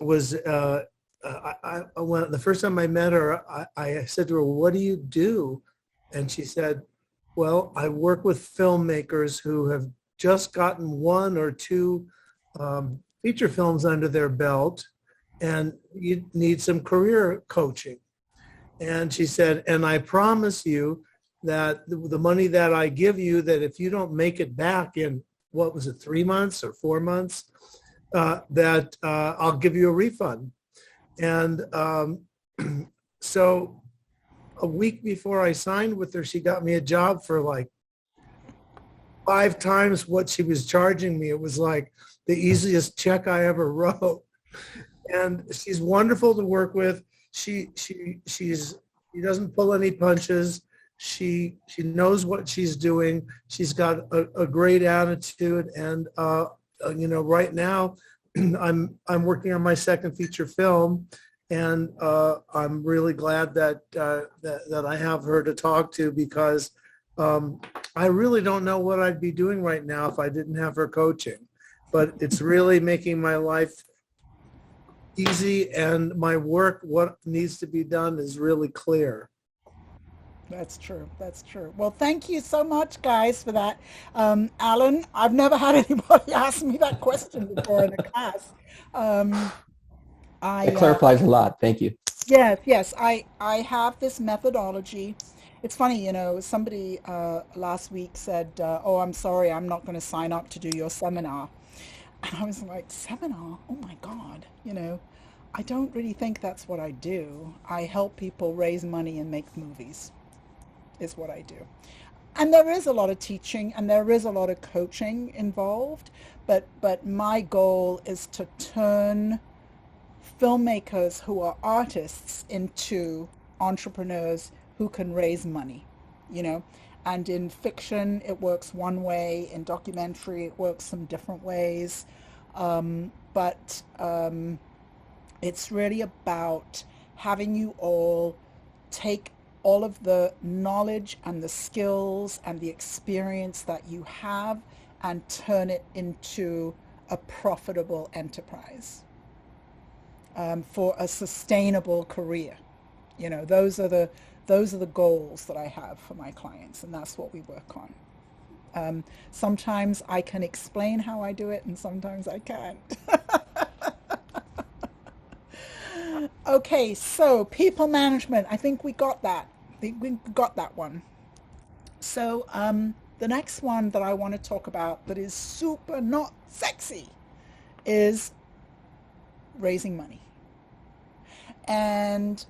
was the first time I met her, I said to her, "What do you do?" And she said, "Well, I work with filmmakers who have just gotten one or two feature films under their belt, and you need some career coaching." And she said, "And I promise you that the money that I give you, that if you don't make it back in, 3 months or 4 months, that I'll give you a refund." And so a week before I signed with her, she got me a job for like 5 times what she was charging me. It was like the easiest check I ever wrote. And she's wonderful to work with. She doesn't pull any punches. She knows what she's doing. She's got a great attitude. And right now I'm working on my second feature film, and I'm really glad that I have her to talk to, because I really don't know what I'd be doing right now if I didn't have her coaching. But it's really making my life easy, and my work, what needs to be done, is really clear. That's true. That's true. Well, thank you so much, guys, for that. Alan, I've never had anybody ask me that question before in a class. It clarifies a lot. Thank you. Yes. I have this methodology. It's funny, somebody last week said, oh, I'm sorry, I'm not going to sign up to do your seminar. And I was like, seminar? Oh my God. I don't really think that's what I do. I help people raise money and make movies, is what I do. And there is a lot of teaching and there is a lot of coaching involved, but my goal is to turn filmmakers who are artists into entrepreneurs who can raise money, And in fiction, it works one way. In documentary, it works some different ways. But it's really about having you all take all of the knowledge and the skills and the experience that you have and turn it into a profitable enterprise for a sustainable career. Those are the goals that I have for my clients, and that's what we work on. Sometimes I can explain how I do it, and sometimes I can't. Okay, so people management. I think we got that. We got that one. So the next one that I want to talk about that is super not sexy is raising money. And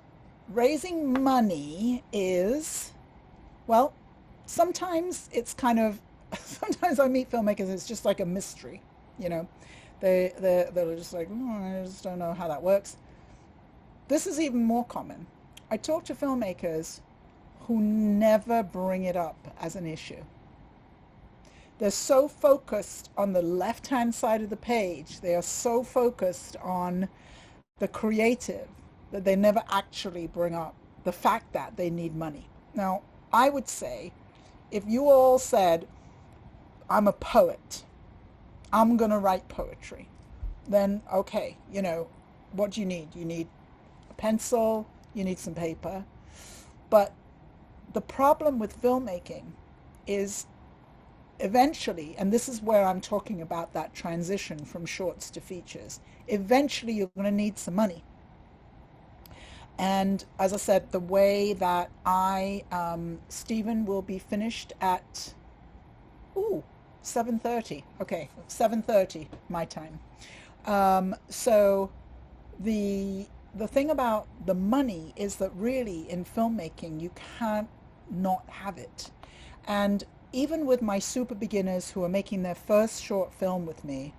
raising money is, well, sometimes it's kind of, sometimes I meet filmmakers, it's just like a mystery, they're just like, I just don't know how that works. This is even more common. I talk to filmmakers who never bring it up as an issue. They're so focused on the left-hand side of the page, they are so focused on the creative that they never actually bring up the fact that they need money. Now, I would say, if you all said, I'm a poet, I'm going to write poetry, then okay, what do you need? You need a pencil, you need some paper. But the problem with filmmaking is eventually, and this is where I'm talking about that transition from shorts to features, eventually you're going to need some money. And as I said, the way that Stephen will be finished at 7:30. Okay, 7:30 my time. So the thing about the money is that really in filmmaking you can't not have it. And even with my super beginners who are making their first short film with me,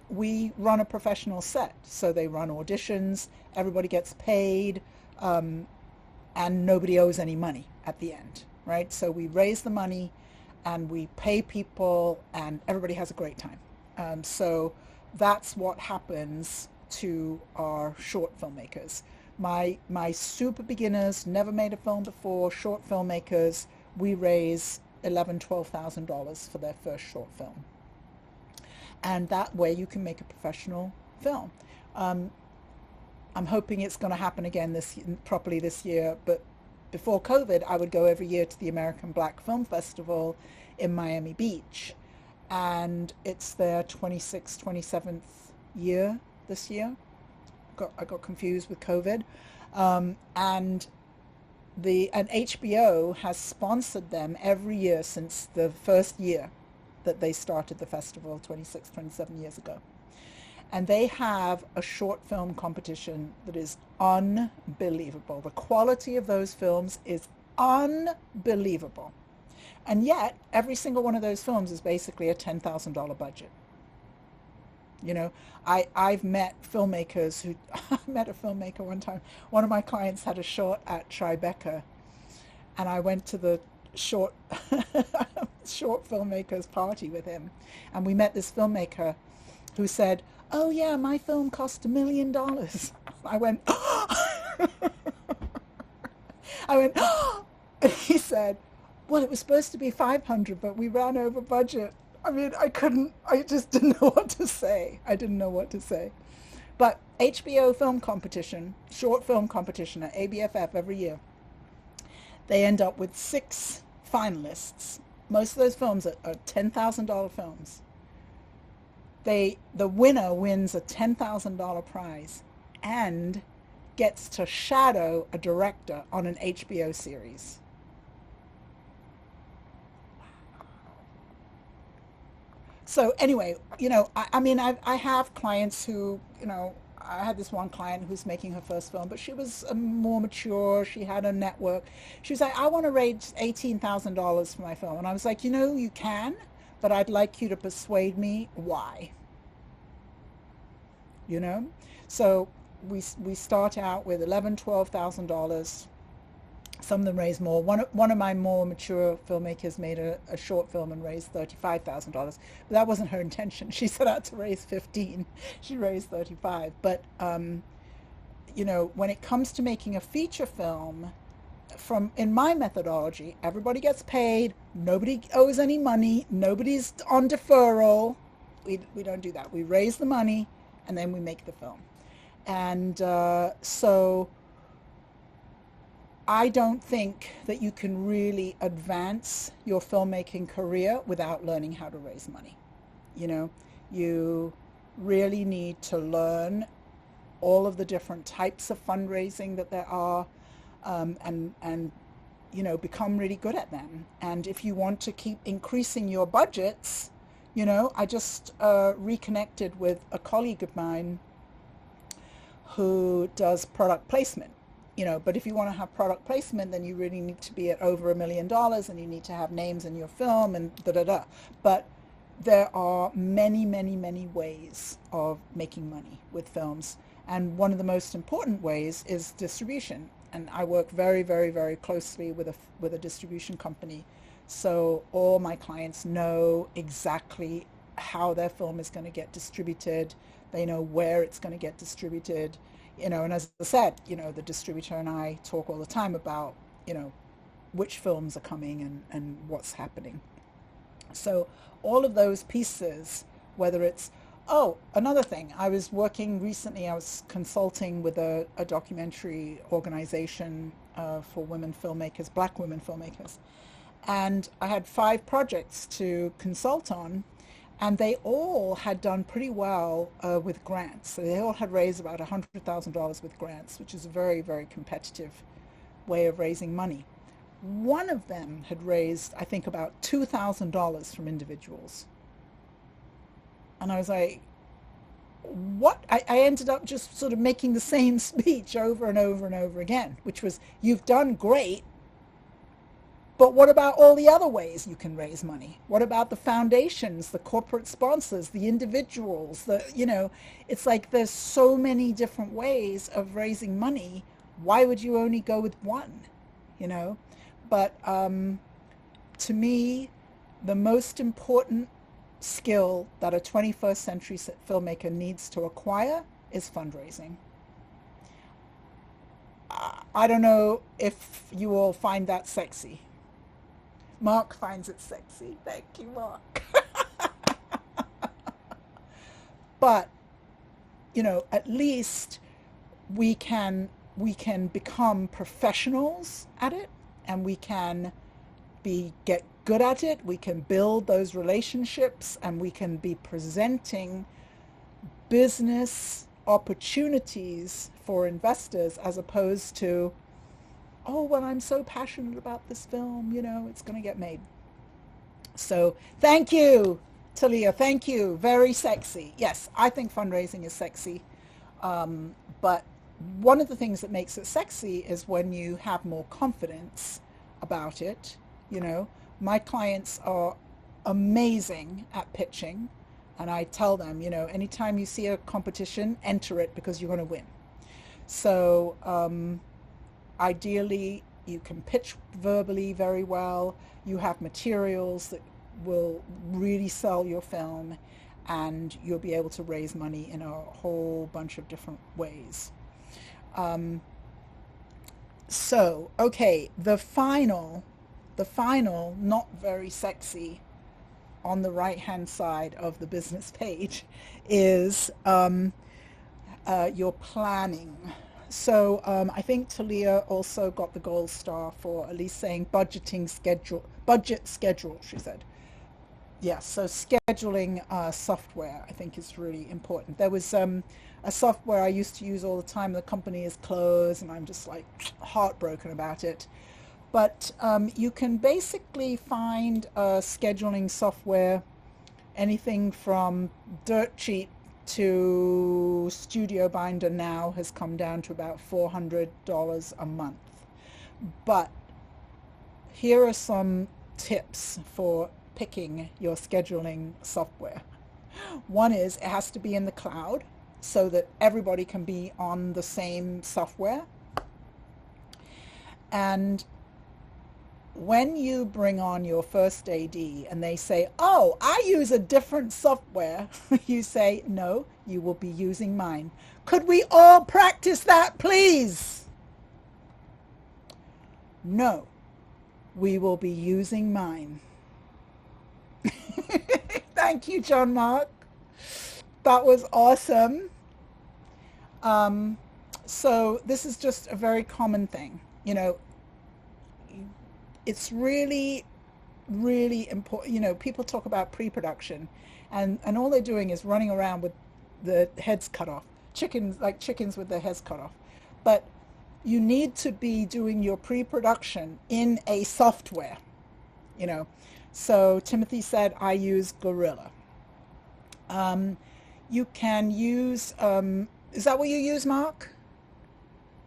we run a professional set. So they run auditions, everybody gets paid, and nobody owes any money at the end, right? So we raise the money and we pay people and everybody has a great time. So that's what happens to our short filmmakers. My super beginners, never made a film before, short filmmakers, we raise $11,000-$12,000 for their first short film. And that way you can make a professional film. I'm hoping it's going to happen again properly this year, but before COVID, I would go every year to the American Black Film Festival in Miami Beach. And it's their 26th, 27th year this year. I got confused with COVID. And HBO has sponsored them every year since the first year that they started the festival 26, 27 years ago. And they have a short film competition that is unbelievable. The quality of those films is unbelievable. And yet, every single one of those films is basically a $10,000 budget. You know, I've met filmmakers who, I met a filmmaker one time. One of my clients had a short at Tribeca, and I went to the short filmmakers party with him, and we met this filmmaker who said, "Oh yeah, my film cost $1 million." I went, and he said, "Well, it was supposed to be 500, but we ran over budget." I mean, I just didn't know what to say. I didn't know what to say. But HBO film competition, short film competition at ABFF every year, they end up with 6 finalists. Most of those films are $10,000 films. The winner wins a $10,000 prize and gets to shadow a director on an HBO series. So anyway, you know, I mean, I have clients who, you know, I had this one client who's making her first film, but she was more mature. She had a network. She was like, "I want to raise $18,000 for my film." And I was like, "You know, you can, but I'd like you to persuade me why." You know? So we start out with $11,000, $12,000. Some of them raise more. One of my more mature filmmakers made a short film and raised $35,000. But that wasn't her intention. She set out to raise 15. She raised 35. But you know, when it comes to making a feature film, in my methodology, everybody gets paid. Nobody owes any money. Nobody's on deferral. We don't do that. We raise the money and then we make the film. And so I don't think that you can really advance your filmmaking career without learning how to raise money. You know, you really need to learn all of the different types of fundraising that there are, and you know, become really good at them. And if you want to keep increasing your budgets, you know, I just reconnected with a colleague of mine who does product placement. You know, but if you want to have product placement, then you really need to be at over $1 million, and you need to have names in your film and da-da-da. But there are many, many, many ways of making money with films. And one of the most important ways is distribution. And I work very, very, very closely with a distribution company. So all my clients know exactly how their film is going to get distributed. They know where it's going to get distributed. You know, and as I said, you know, the distributor and I talk all the time about, you know, which films are coming and what's happening. So all of those pieces, whether it's, another thing, I was working recently, I was consulting with a documentary organization for women filmmakers, Black women filmmakers. And I had 5 projects to consult on. And they all had done pretty well with grants. So they all had raised about $100,000 with grants, which is a very, very competitive way of raising money. One of them had raised, I think, about $2,000 from individuals. And I was like, what? I ended up just sort of making the same speech over and over and over again, which was, you've done great, but what about all the other ways you can raise money? What about the foundations, the corporate sponsors, the individuals, you know, it's like there's so many different ways of raising money. Why would you only go with one, you know? But to me, the most important skill that a 21st century filmmaker needs to acquire is fundraising. I don't know if you all find that sexy. Mark finds it sexy. Thank you, Mark. But, you know, at least we can become professionals at it, and we can get good at it. We can build those relationships, and we can be presenting business opportunities for investors, as opposed to, oh, well, I'm so passionate about this film, you know, it's going to get made. So thank you, Talia. Thank you. Very sexy. Yes, I think fundraising is sexy. But one of the things that makes it sexy is when you have more confidence about it, you know, my clients are amazing at pitching, and I tell them, you know, anytime you see a competition, enter it because you're going to win. So ideally, you can pitch verbally very well. You have materials that will really sell your film, and you'll be able to raise money in a whole bunch of different ways. So, okay, the final, not very sexy, on the right-hand side of the business page is your planning. So I think Talia also got the gold star for at least saying budget schedule, she said. Yes, so scheduling software I think is really important. There was a software I used to use all the time. The company is closed and I'm just like heartbroken about it. But you can basically find scheduling software, anything from dirt cheap to Studio Binder now has come down to about $400 a month. But here are some tips for picking your scheduling software. One is it has to be in the cloud so that everybody can be on the same software. And when you bring on your first AD and they say, oh, I use a different software, you say, no, you will be using mine. Could we all practice that, please? No, we will be using mine. Thank you, John Mark. That was awesome. So this is just a very common thing. You know, it's really, really important. You know, people talk about pre-production and all they're doing is running around with the heads cut off. Chickens with their heads cut off. But you need to be doing your pre-production in a software, you know. So Timothy said, I use Gorilla. You can use, is that what you use, Mark?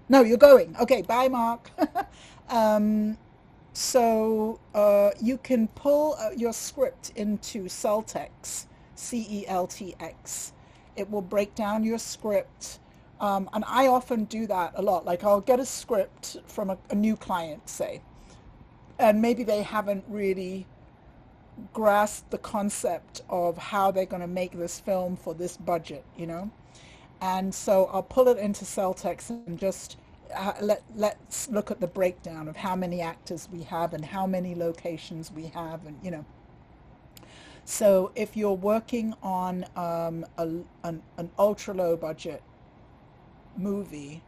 No, you're going. Okay, bye, Mark. So you can pull your script into Celtx, CELTX. It will break down your script. And I often do that a lot. Like I'll get a script from a new client, say, and maybe they haven't really grasp the concept of how they're going to make this film for this budget, you know. And so I'll pull it into Celtx and just let's look at the breakdown of how many actors we have and how many locations we have, and you know. So if you're working on an ultra low budget movie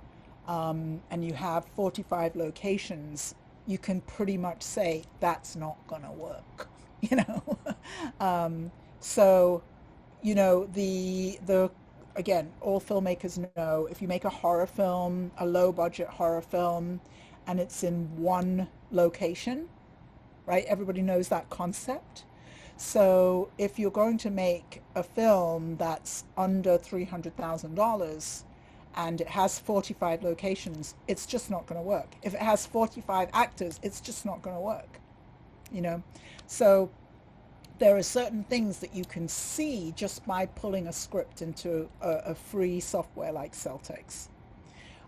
and you have 45 locations, you can pretty much say that's not going to work. You know, so, you know, the again, all filmmakers know if you make a horror film, a low budget horror film, and it's in one location, right? Everybody knows that concept. So if you're going to make a film that's under $300,000 and it has 45 locations, it's just not going to work. If it has 45 actors, it's just not going to work, you know. So there are certain things that you can see just by pulling a script into a free software like Celtx.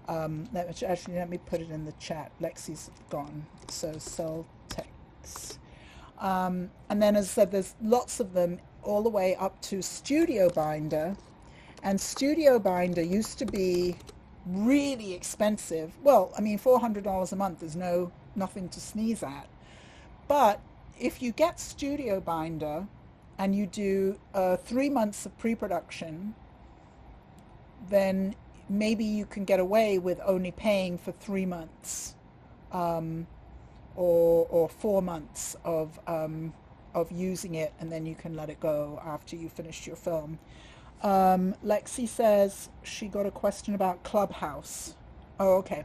Let me put it in the chat. Lexi's gone. So Celtx. And then, as I said, there's lots of them all the way up to Studio Binder. And Studio Binder used to be really expensive. Well, I mean, $400 a month is nothing to sneeze at. But if you get Studio Binder and you do 3 months of pre-production, then maybe you can get away with only paying for 3 months or 4 months of using it, and then you can let it go after you finish your film. Lexi says she got a question about Clubhouse. Oh, okay.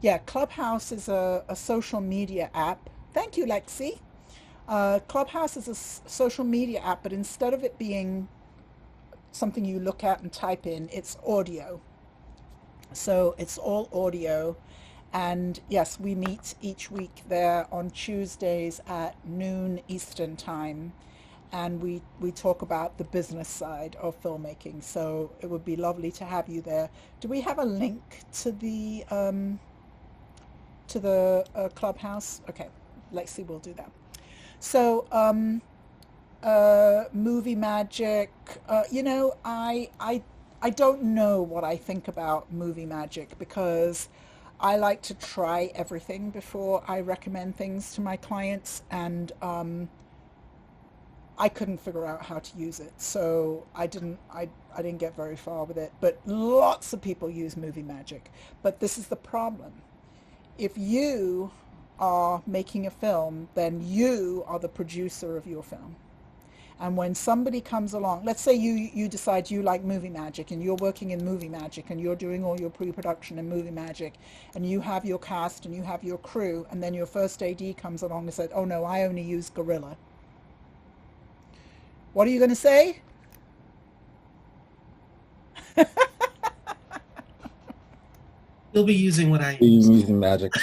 Yeah, Clubhouse is a social media app. Thank you, Lexi. Clubhouse is a social media app, but instead of it being something you look at and type in, it's audio. So it's all audio, And yes, we meet each week there on Tuesdays at noon Eastern time, and we talk about the business side of filmmaking. So it would be lovely to have you there. Do we have a link to the clubhouse? Okay, Lexi will do that. So movie magic, I don't know what I think about movie magic, because I like to try everything before I recommend things to my clients, and I couldn't figure out how to use it, so I didn't get very far with it. But lots of people use movie magic. But this is the problem. If you are making a film, then you are the producer of your film. And when somebody comes along, let's say you decide you like movie magic, and you're working in movie magic, and you're doing all your pre-production in movie magic, and you have your cast and you have your crew, and then your first AD comes along and said, oh no, I only use Gorilla. What are you going to say? You'll be using what I use. Using magic.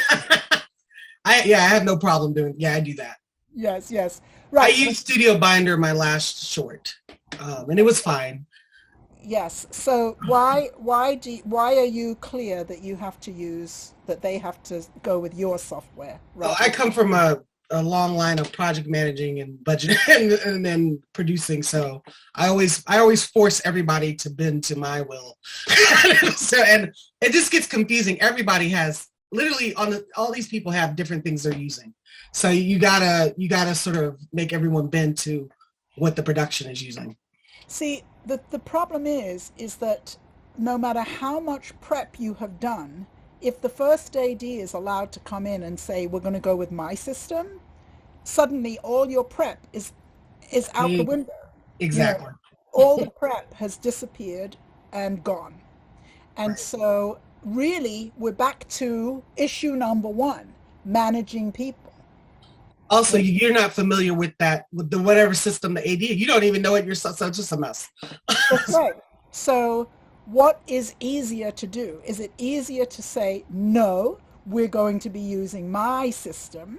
I have no problem doing. Yeah, I do that. Yes. Right. I used Studio Binder my last short, and it was fine. Yes. So why are you clear that they have to go with your software? Right? Well, I come from a long line of project managing and budgeting and then producing, so I always force everybody to bend to my will. So, and it just gets confusing. Everybody has literally all these people have different things they're using. So you gotta sort of make everyone bend to what the production is using. See, the problem is that no matter how much prep you have done, if the first AD is allowed to come in and say, we're going to go with my system, suddenly all your prep is out the window. Exactly. All the prep has disappeared and gone. And right. So really, we're back to issue number one, managing people. Also, you're not familiar with the whatever system the AD, you don't even know it yourself, so it's just a mess. That's right. So what is easier to do? Is it easier to say, no, we're going to be using my system?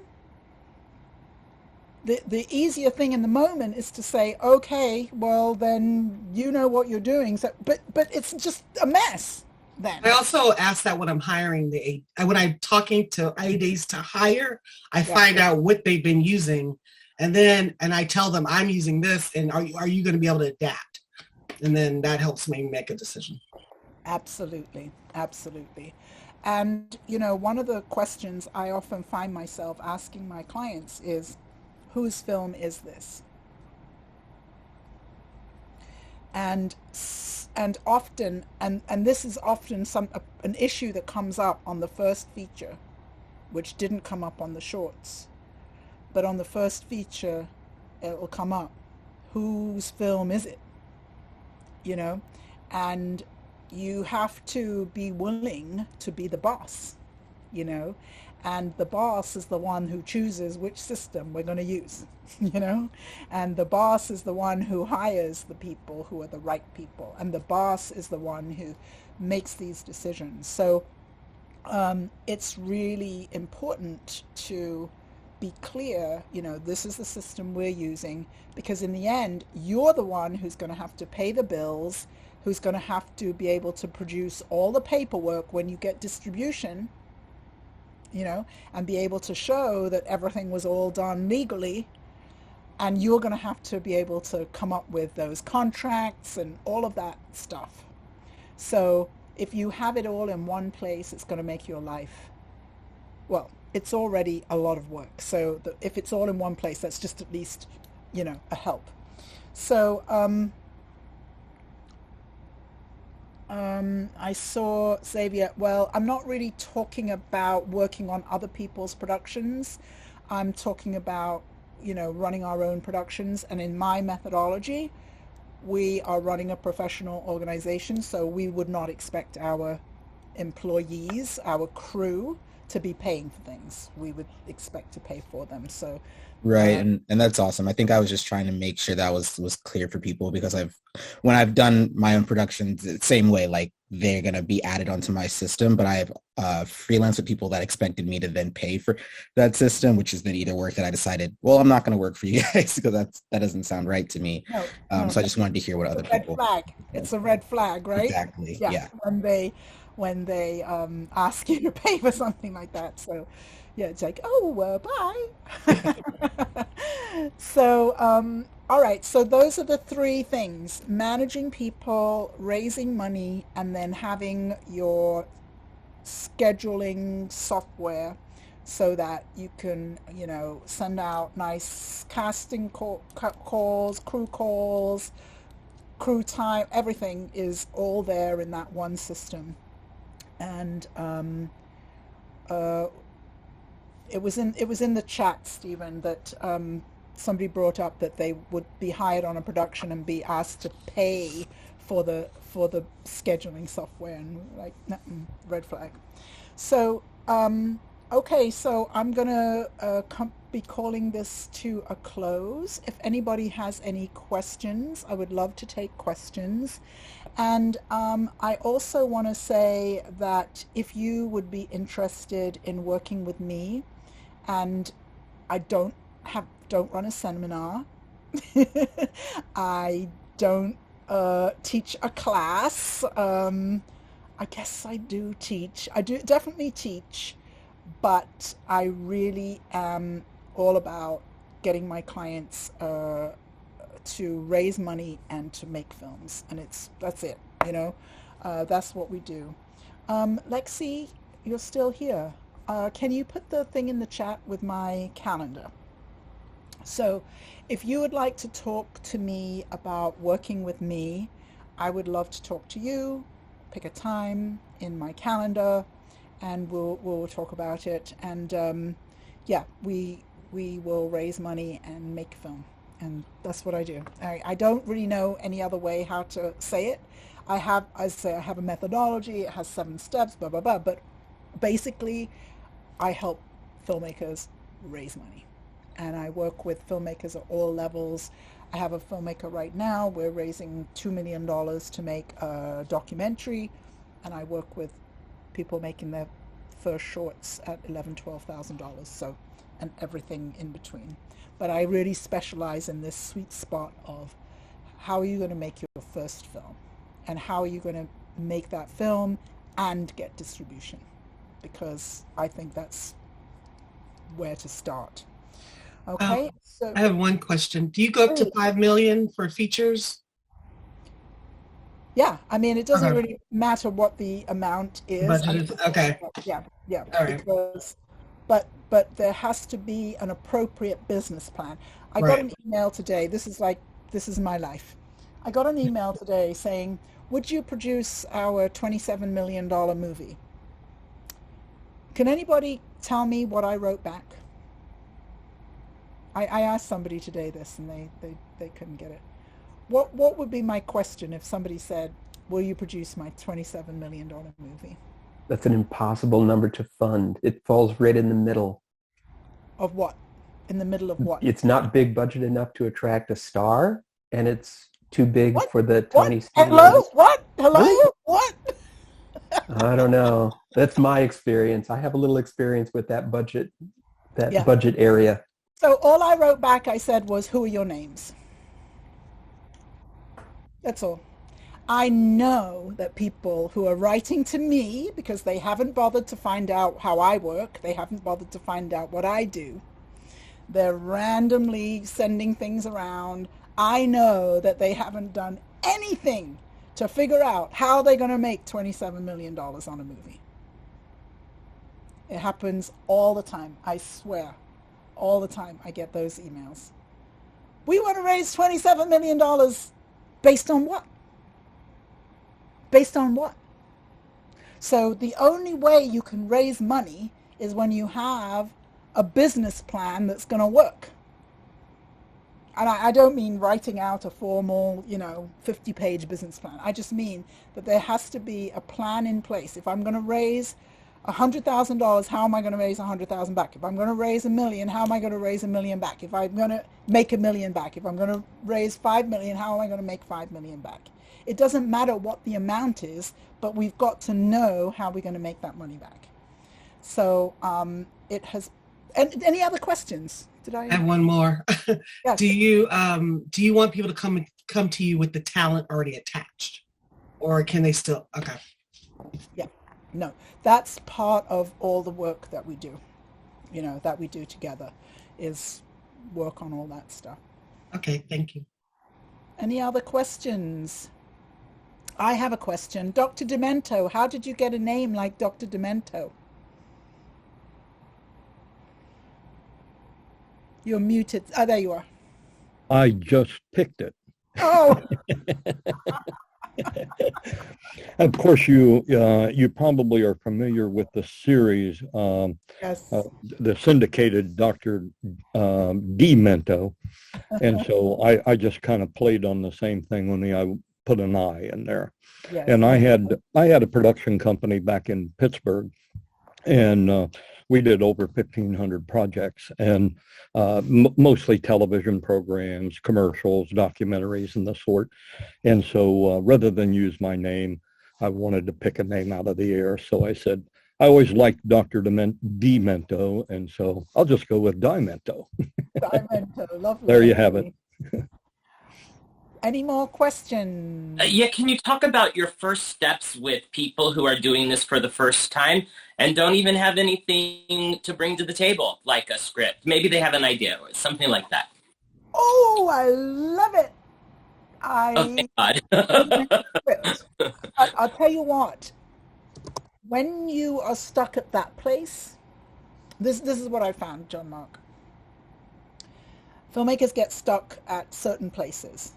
The easier thing in the moment is to say, okay, well, then you know what you're doing. So, but it's just a mess then. I also ask that when I'm hiring when I'm talking to ADs to hire, I find out what they've been using, and I tell them I'm using this, and are you going to be able to adapt? And then that helps me make a decision. Absolutely. And one of the questions I often find myself asking my clients is, whose film is this? And often, and this is often an issue that comes up on the first feature, which didn't come up on the shorts, but on the first feature it will come up. Whose film is it? And you have to be willing to be the boss, and the boss is the one who chooses which system we're going to use, and the boss is the one who hires the people who are the right people, and the boss is the one who makes these decisions. So it's really important to be clear, this is the system we're using, because in the end, you're the one who's going to have to pay the bills, who's going to have to be able to produce all the paperwork when you get distribution, and be able to show that everything was all done legally. And you're going to have to be able to come up with those contracts and all of that stuff. So if you have it all in one place, it's going to make your life, well, it's already a lot of work. So if it's all in one place, that's just at least, a help. So I saw Xavier, well, I'm not really talking about working on other people's productions. I'm talking about, running our own productions. And in my methodology, we are running a professional organization, so we would not expect our employees, our crew, to be paying for things. We would expect to pay for them. So Right, and that's awesome. I think I was just trying to make sure that was clear for people, because when I've done my own productions, the same way, like they're gonna be added onto my system, but I have freelance with people that expected me to then pay for that system, which has been either work that I decided, well, I'm not gonna work for you guys because that doesn't sound right to me. No, So I just wanted to hear what other red people. flag. It's a red flag, right? Exactly. Yeah. When they ask you to pay for something like that. So yeah, it's like, oh, bye. So all right, so those are the three things: managing people, raising money, and then having your scheduling software so that you can, send out nice casting calls, crew time. Everything is all there in that one system. And it was in the chat, Stephen, that somebody brought up that they would be hired on a production and be asked to pay for the scheduling software, and like, red flag. So okay, so I'm gonna be calling this to a close. If anybody has any questions, I would love to take questions. And I also want to say that if you would be interested in working with me, and I don't run a seminar, I don't teach a class. I guess I do teach. I do definitely teach, but I really am all about getting my clients to raise money and to make films, and that's it. That's what we do. Lexi, you're still here. Can you put the thing in the chat with my calendar? So if you would like to talk to me about working with me, I would love to talk to you. Pick a time in my calendar and we'll talk about it. And yeah, we will raise money and make film. And that's what I do. I don't really know any other way how to say it. I have a methodology. It has 7 steps, blah, blah, blah. But basically, I help filmmakers raise money. And I work with filmmakers at all levels. I have a filmmaker right now. We're raising $2 million to make a documentary. And I work with people making their first shorts at $11,000, $12,000. So, and everything in between. But I really specialize in this sweet spot of how are you going to make your first film? And how are you going to make that film and get distribution? Because I think that's where to start. Okay. So I have one question. Do you go up to 5 million for features? Yeah, I mean, it doesn't really matter what the amount is. Budget is, okay. Yeah. All right. Because, but there has to be an appropriate business plan. I got an email today. This is my life. I got an email today saying, would you produce our $27 million movie? Can anybody tell me what I wrote back? I asked somebody today this, and they couldn't get it. What would be my question if somebody said, will you produce my $27 million movie? That's an impossible number to fund. It falls right in the middle. Of what? In the middle of what? It's not big budget enough to attract a star, and it's too big for the tiny studios. Hello? What? Hello? Really? What? I don't know. That's my experience. I have a little experience with that budget, budget area. So all I wrote back, I said, was, who are your names? That's all. I know that people who are writing to me because they haven't bothered to find out how I work, they haven't bothered to find out what I do. They're randomly sending things around. I know that they haven't done anything to figure out how they're going to make $27 million on a movie. It happens all the time, I swear. All the time I get those emails. We want to raise $27 million. Based on what? Based on what? So the only way you can raise money is when you have a business plan that's going to work. And I don't mean writing out a formal, 50-page business plan. I just mean that there has to be a plan in place. If I'm going to raise $100,000, how am I going to raise 100,000 back? If I'm going to raise $1 million, how am I going to raise $1 million back? If I'm going to make $1 million back, if I'm going to raise 5 million, how am I going to make 5 million back? It doesn't matter what the amount is, but we've got to know how we're going to make that money back. So it has. And any other questions? Did I have one more? Yes. Do you want people to come to you with the talent already attached, or can they still? Okay. Yeah. No, that's part of all the work that we do, that we do together, is work on all that stuff. Okay, thank you. Any other questions? I have a question. Dr. Demento, how did you get a name like Dr. Demento? You're muted. Oh, there you are. I just picked it. Oh! Of course, you probably are familiar with the series, yes. The syndicated Dr. Demento, and so I just kind of played on the same thing, only I put an I in there. Yes. And I had a production company back in Pittsburgh, and we did over 1,500 projects, and mostly television programs, commercials, documentaries, and the sort. And so rather than use my name, I wanted to pick a name out of the air. So I said, I always liked Dr. Demento, and so I'll just go with Dimento. Dimento, lovely. There you have it. Any more questions? Yeah, can you talk about your first steps with people who are doing this for the first time and don't even have anything to bring to the table, like a script? Maybe they have an idea or something like that. Oh, I love it. Oh, thank God. I'll tell you what. When you are stuck at that place, this is what I found, John Mark. Filmmakers get stuck at certain places.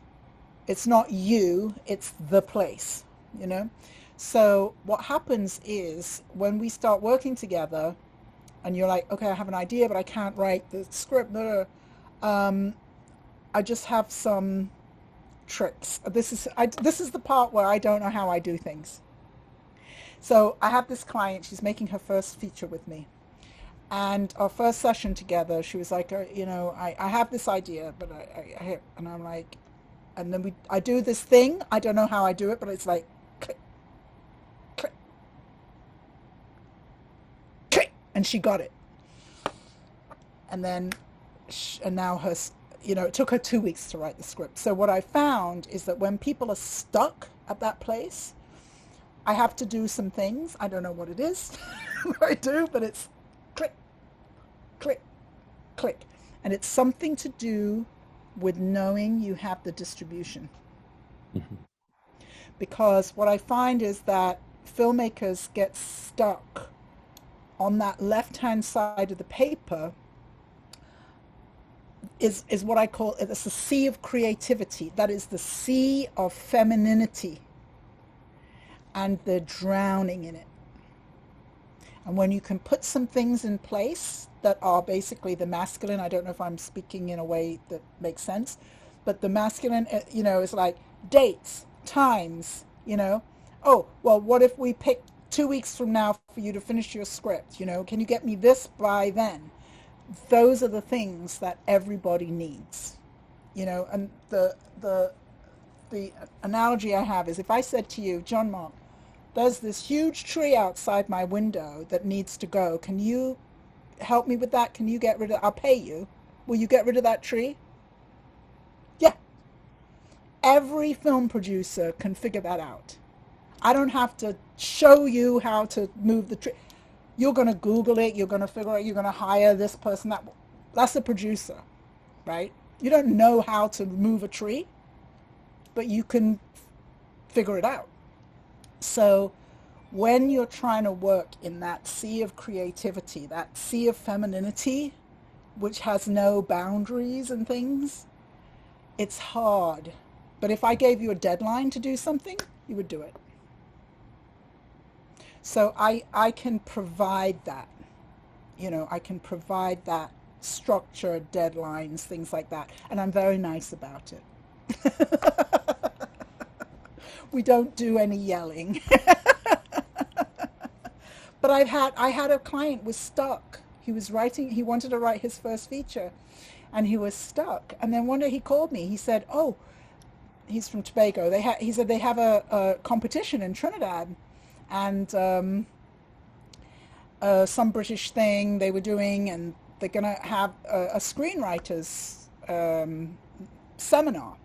It's not you, it's the place, So what happens is when we start working together and you're like, okay, I have an idea, but I can't write the script. I just have some tricks. This is the part where I don't know how I do things. So I have this client, she's making her first feature with me. And our first session together, she was like, I have this idea, but and I'm like, and then I do this thing. I don't know how I do it, but it's like click, click, click, and she got it. And then, and now her, it took her 2 weeks to write the script. So what I found is that when people are stuck at that place, I have to do some things. I don't know what it is, what I do, but it's click, click, click, and it's something to do with knowing you have the distribution. Mm-hmm. Because what I find is that filmmakers get stuck on that left-hand side of the paper is what I call, it's a sea of creativity. That is the sea of femininity. And they're drowning in it. And when you can put some things in place that are basically the masculine, I don't know if I'm speaking in a way that makes sense, but the masculine, is like dates, times, oh, well, what if we pick 2 weeks from now for you to finish your script? Can you get me this by then? Those are the things that everybody needs, and the analogy I have is if I said to you, John Mark, there's this huge tree outside my window that needs to go. Can you help me with that? Can you get rid of it? I'll pay you. Will you get rid of that tree? Yeah. Every film producer can figure that out. I don't have to show you how to move the tree. You're going to Google it. You're going to figure out, you're going to hire this person. That's a producer, right? You don't know how to move a tree, but you can figure it out. So when you're trying to work in that sea of creativity, that sea of femininity, which has no boundaries and things, it's hard. But if I gave you a deadline to do something, you would do it. So I can provide that. I can provide that structure, deadlines, things like that. And I'm very nice about it. We don't do any yelling. But I had a client was stuck. He wanted to write his first feature, and he was stuck. And then one day he called me. He said, "Oh, he's from Tobago. He said they have a competition in Trinidad, and some British thing they were doing, and they're gonna have a screenwriters seminar."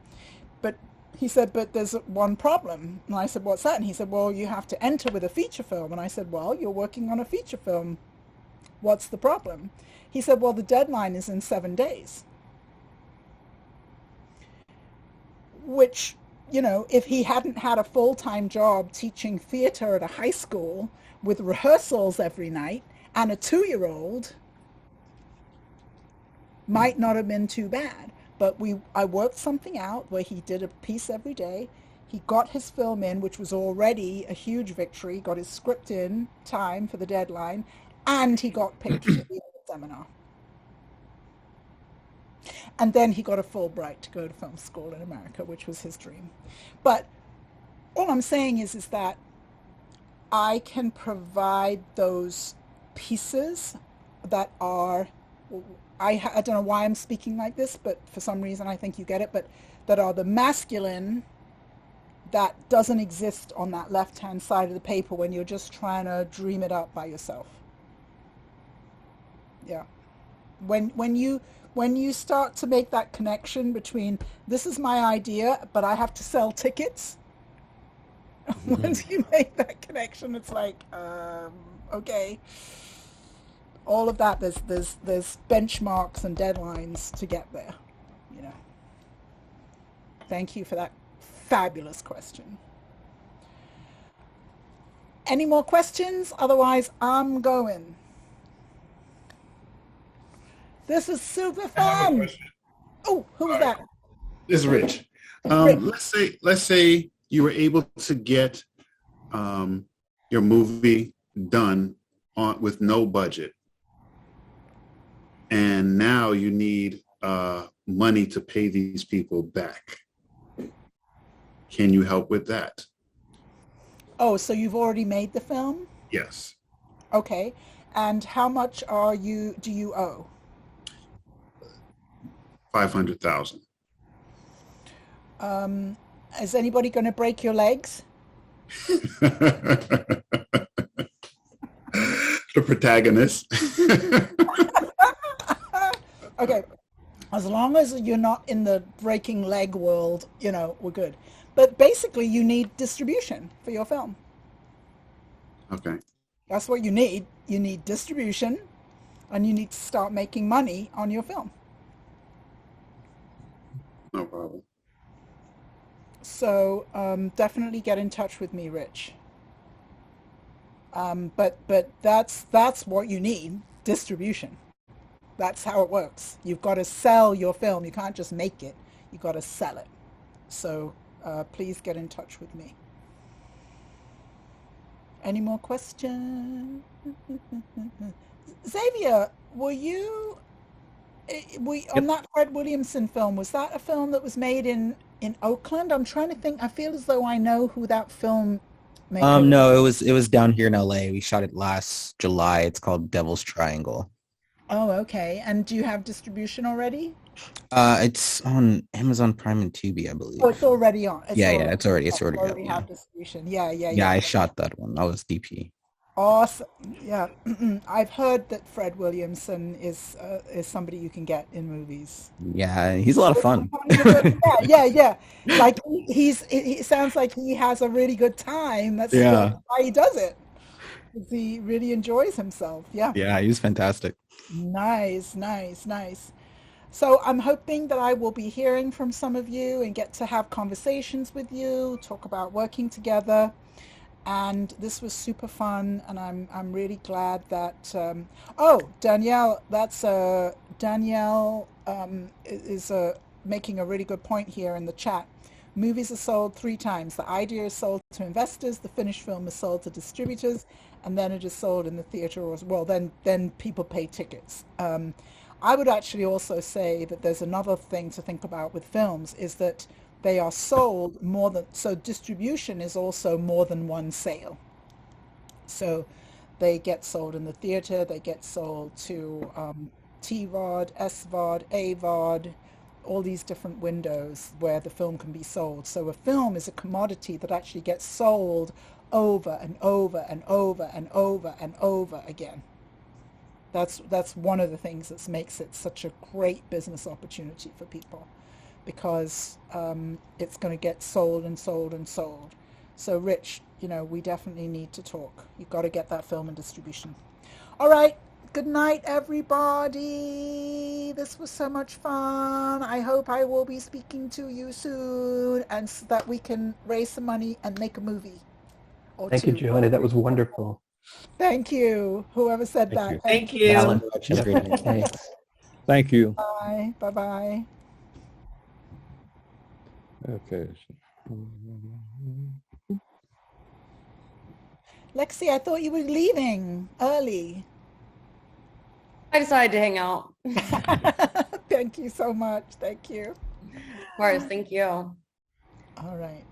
But he said, "But there's one problem." And I said, "What's that?" And he said, "Well, you have to enter with a feature film." And I said, "Well, you're working on a feature film. What's the problem?" He said, "Well, the deadline is in 7 days." Which, if he hadn't had a full-time job teaching theater at a high school with rehearsals every night and a 2-year-old, might not have been too bad. But I worked something out where he did a piece every day. He got his film in, which was already a huge victory, got his script in time for the deadline, and he got picked for the seminar. And then he got a Fulbright to go to film school in America, which was his dream. But all I'm saying is that I can provide those pieces that are, I don't know why I'm speaking like this, but for some reason I think you get it, but that are the masculine that doesn't exist on that left-hand side of the paper when you're just trying to dream it up by yourself. Yeah. When you start to make that connection between this is my idea, but I have to sell tickets, once you make that connection, it's like, okay. All of that, there's benchmarks and deadlines to get there, Thank you for that fabulous question. Any more questions? Otherwise, I'm going. This is super fun. Oh, who was that? This is Rich. Let's say you were able to get your movie done with no budget, and now you need money to pay these people back. Can you help with that? Oh, so you've already made the film? Yes. Okay. And how much do you owe? $500,000. Is anybody going to break your legs? The protagonist. Okay. As long as you're not in the breaking leg world, we're good. But basically, you need distribution for your film. Okay. That's what you need. You need distribution, and you need to start making money on your film. No problem. So definitely get in touch with me, Rich. But that's what you need, distribution. That's how it works. You've got to sell your film. You can't just make it. You've got to sell it. So please get in touch with me. Any more questions? Xavier, were you on that Fred Williamson film? Was that a film that was made in Oakland? I'm trying to think. I feel as though I know who that film maker is. No, it was down here in LA. We shot it last July. It's called Devil's Triangle. Oh, okay. And do you have distribution already? It's on Amazon Prime and Tubi, I believe. Oh, it's already on. It's already have distribution. Yeah. Yeah, I shot that one. I was DP. Awesome. Yeah. I've heard that Fred Williamson is somebody you can get in movies. Yeah, he's a lot of fun. Yeah. Like he sounds like he has a really good time. That's why he does it. He really enjoys himself. Yeah. Yeah, he's fantastic. Nice. So I'm hoping that I will be hearing from some of you and get to have conversations with you, talk about working together. And this was super fun, and I'm really glad that Danielle, Danielle is making a really good point here in the chat. Movies are sold 3 times. The idea is sold to investors, the finished film is sold to distributors, and then it is sold in the theater as well. Then people pay tickets. I would actually also say that there's another thing to think about with films is that they are sold so distribution is also more than one sale. So They get sold in the theater. They get sold to TVOD, SVOD, AVOD, all these different windows where the film can be sold. So a film is a commodity that actually gets sold over and over and over and over and over again. That's one of the things that makes it such a great business opportunity for people, because it's going to get sold and sold and sold. So Rich, we definitely need to talk. You've got to get that film in distribution. All right. Good night, everybody. This was so much fun. I hope I will be speaking to you soon, and so that we can raise some money and make a movie or Thank you, two. Johanna. That was wonderful. Thank you. Whoever said Thank that. you. Thank you. Alan, have a great night. Thanks. Thank you. Bye. Bye-bye. Okay. Lexi, I thought you were leaving early. I decided to hang out. Thank you so much. Thank you. Of course, thank you. All right.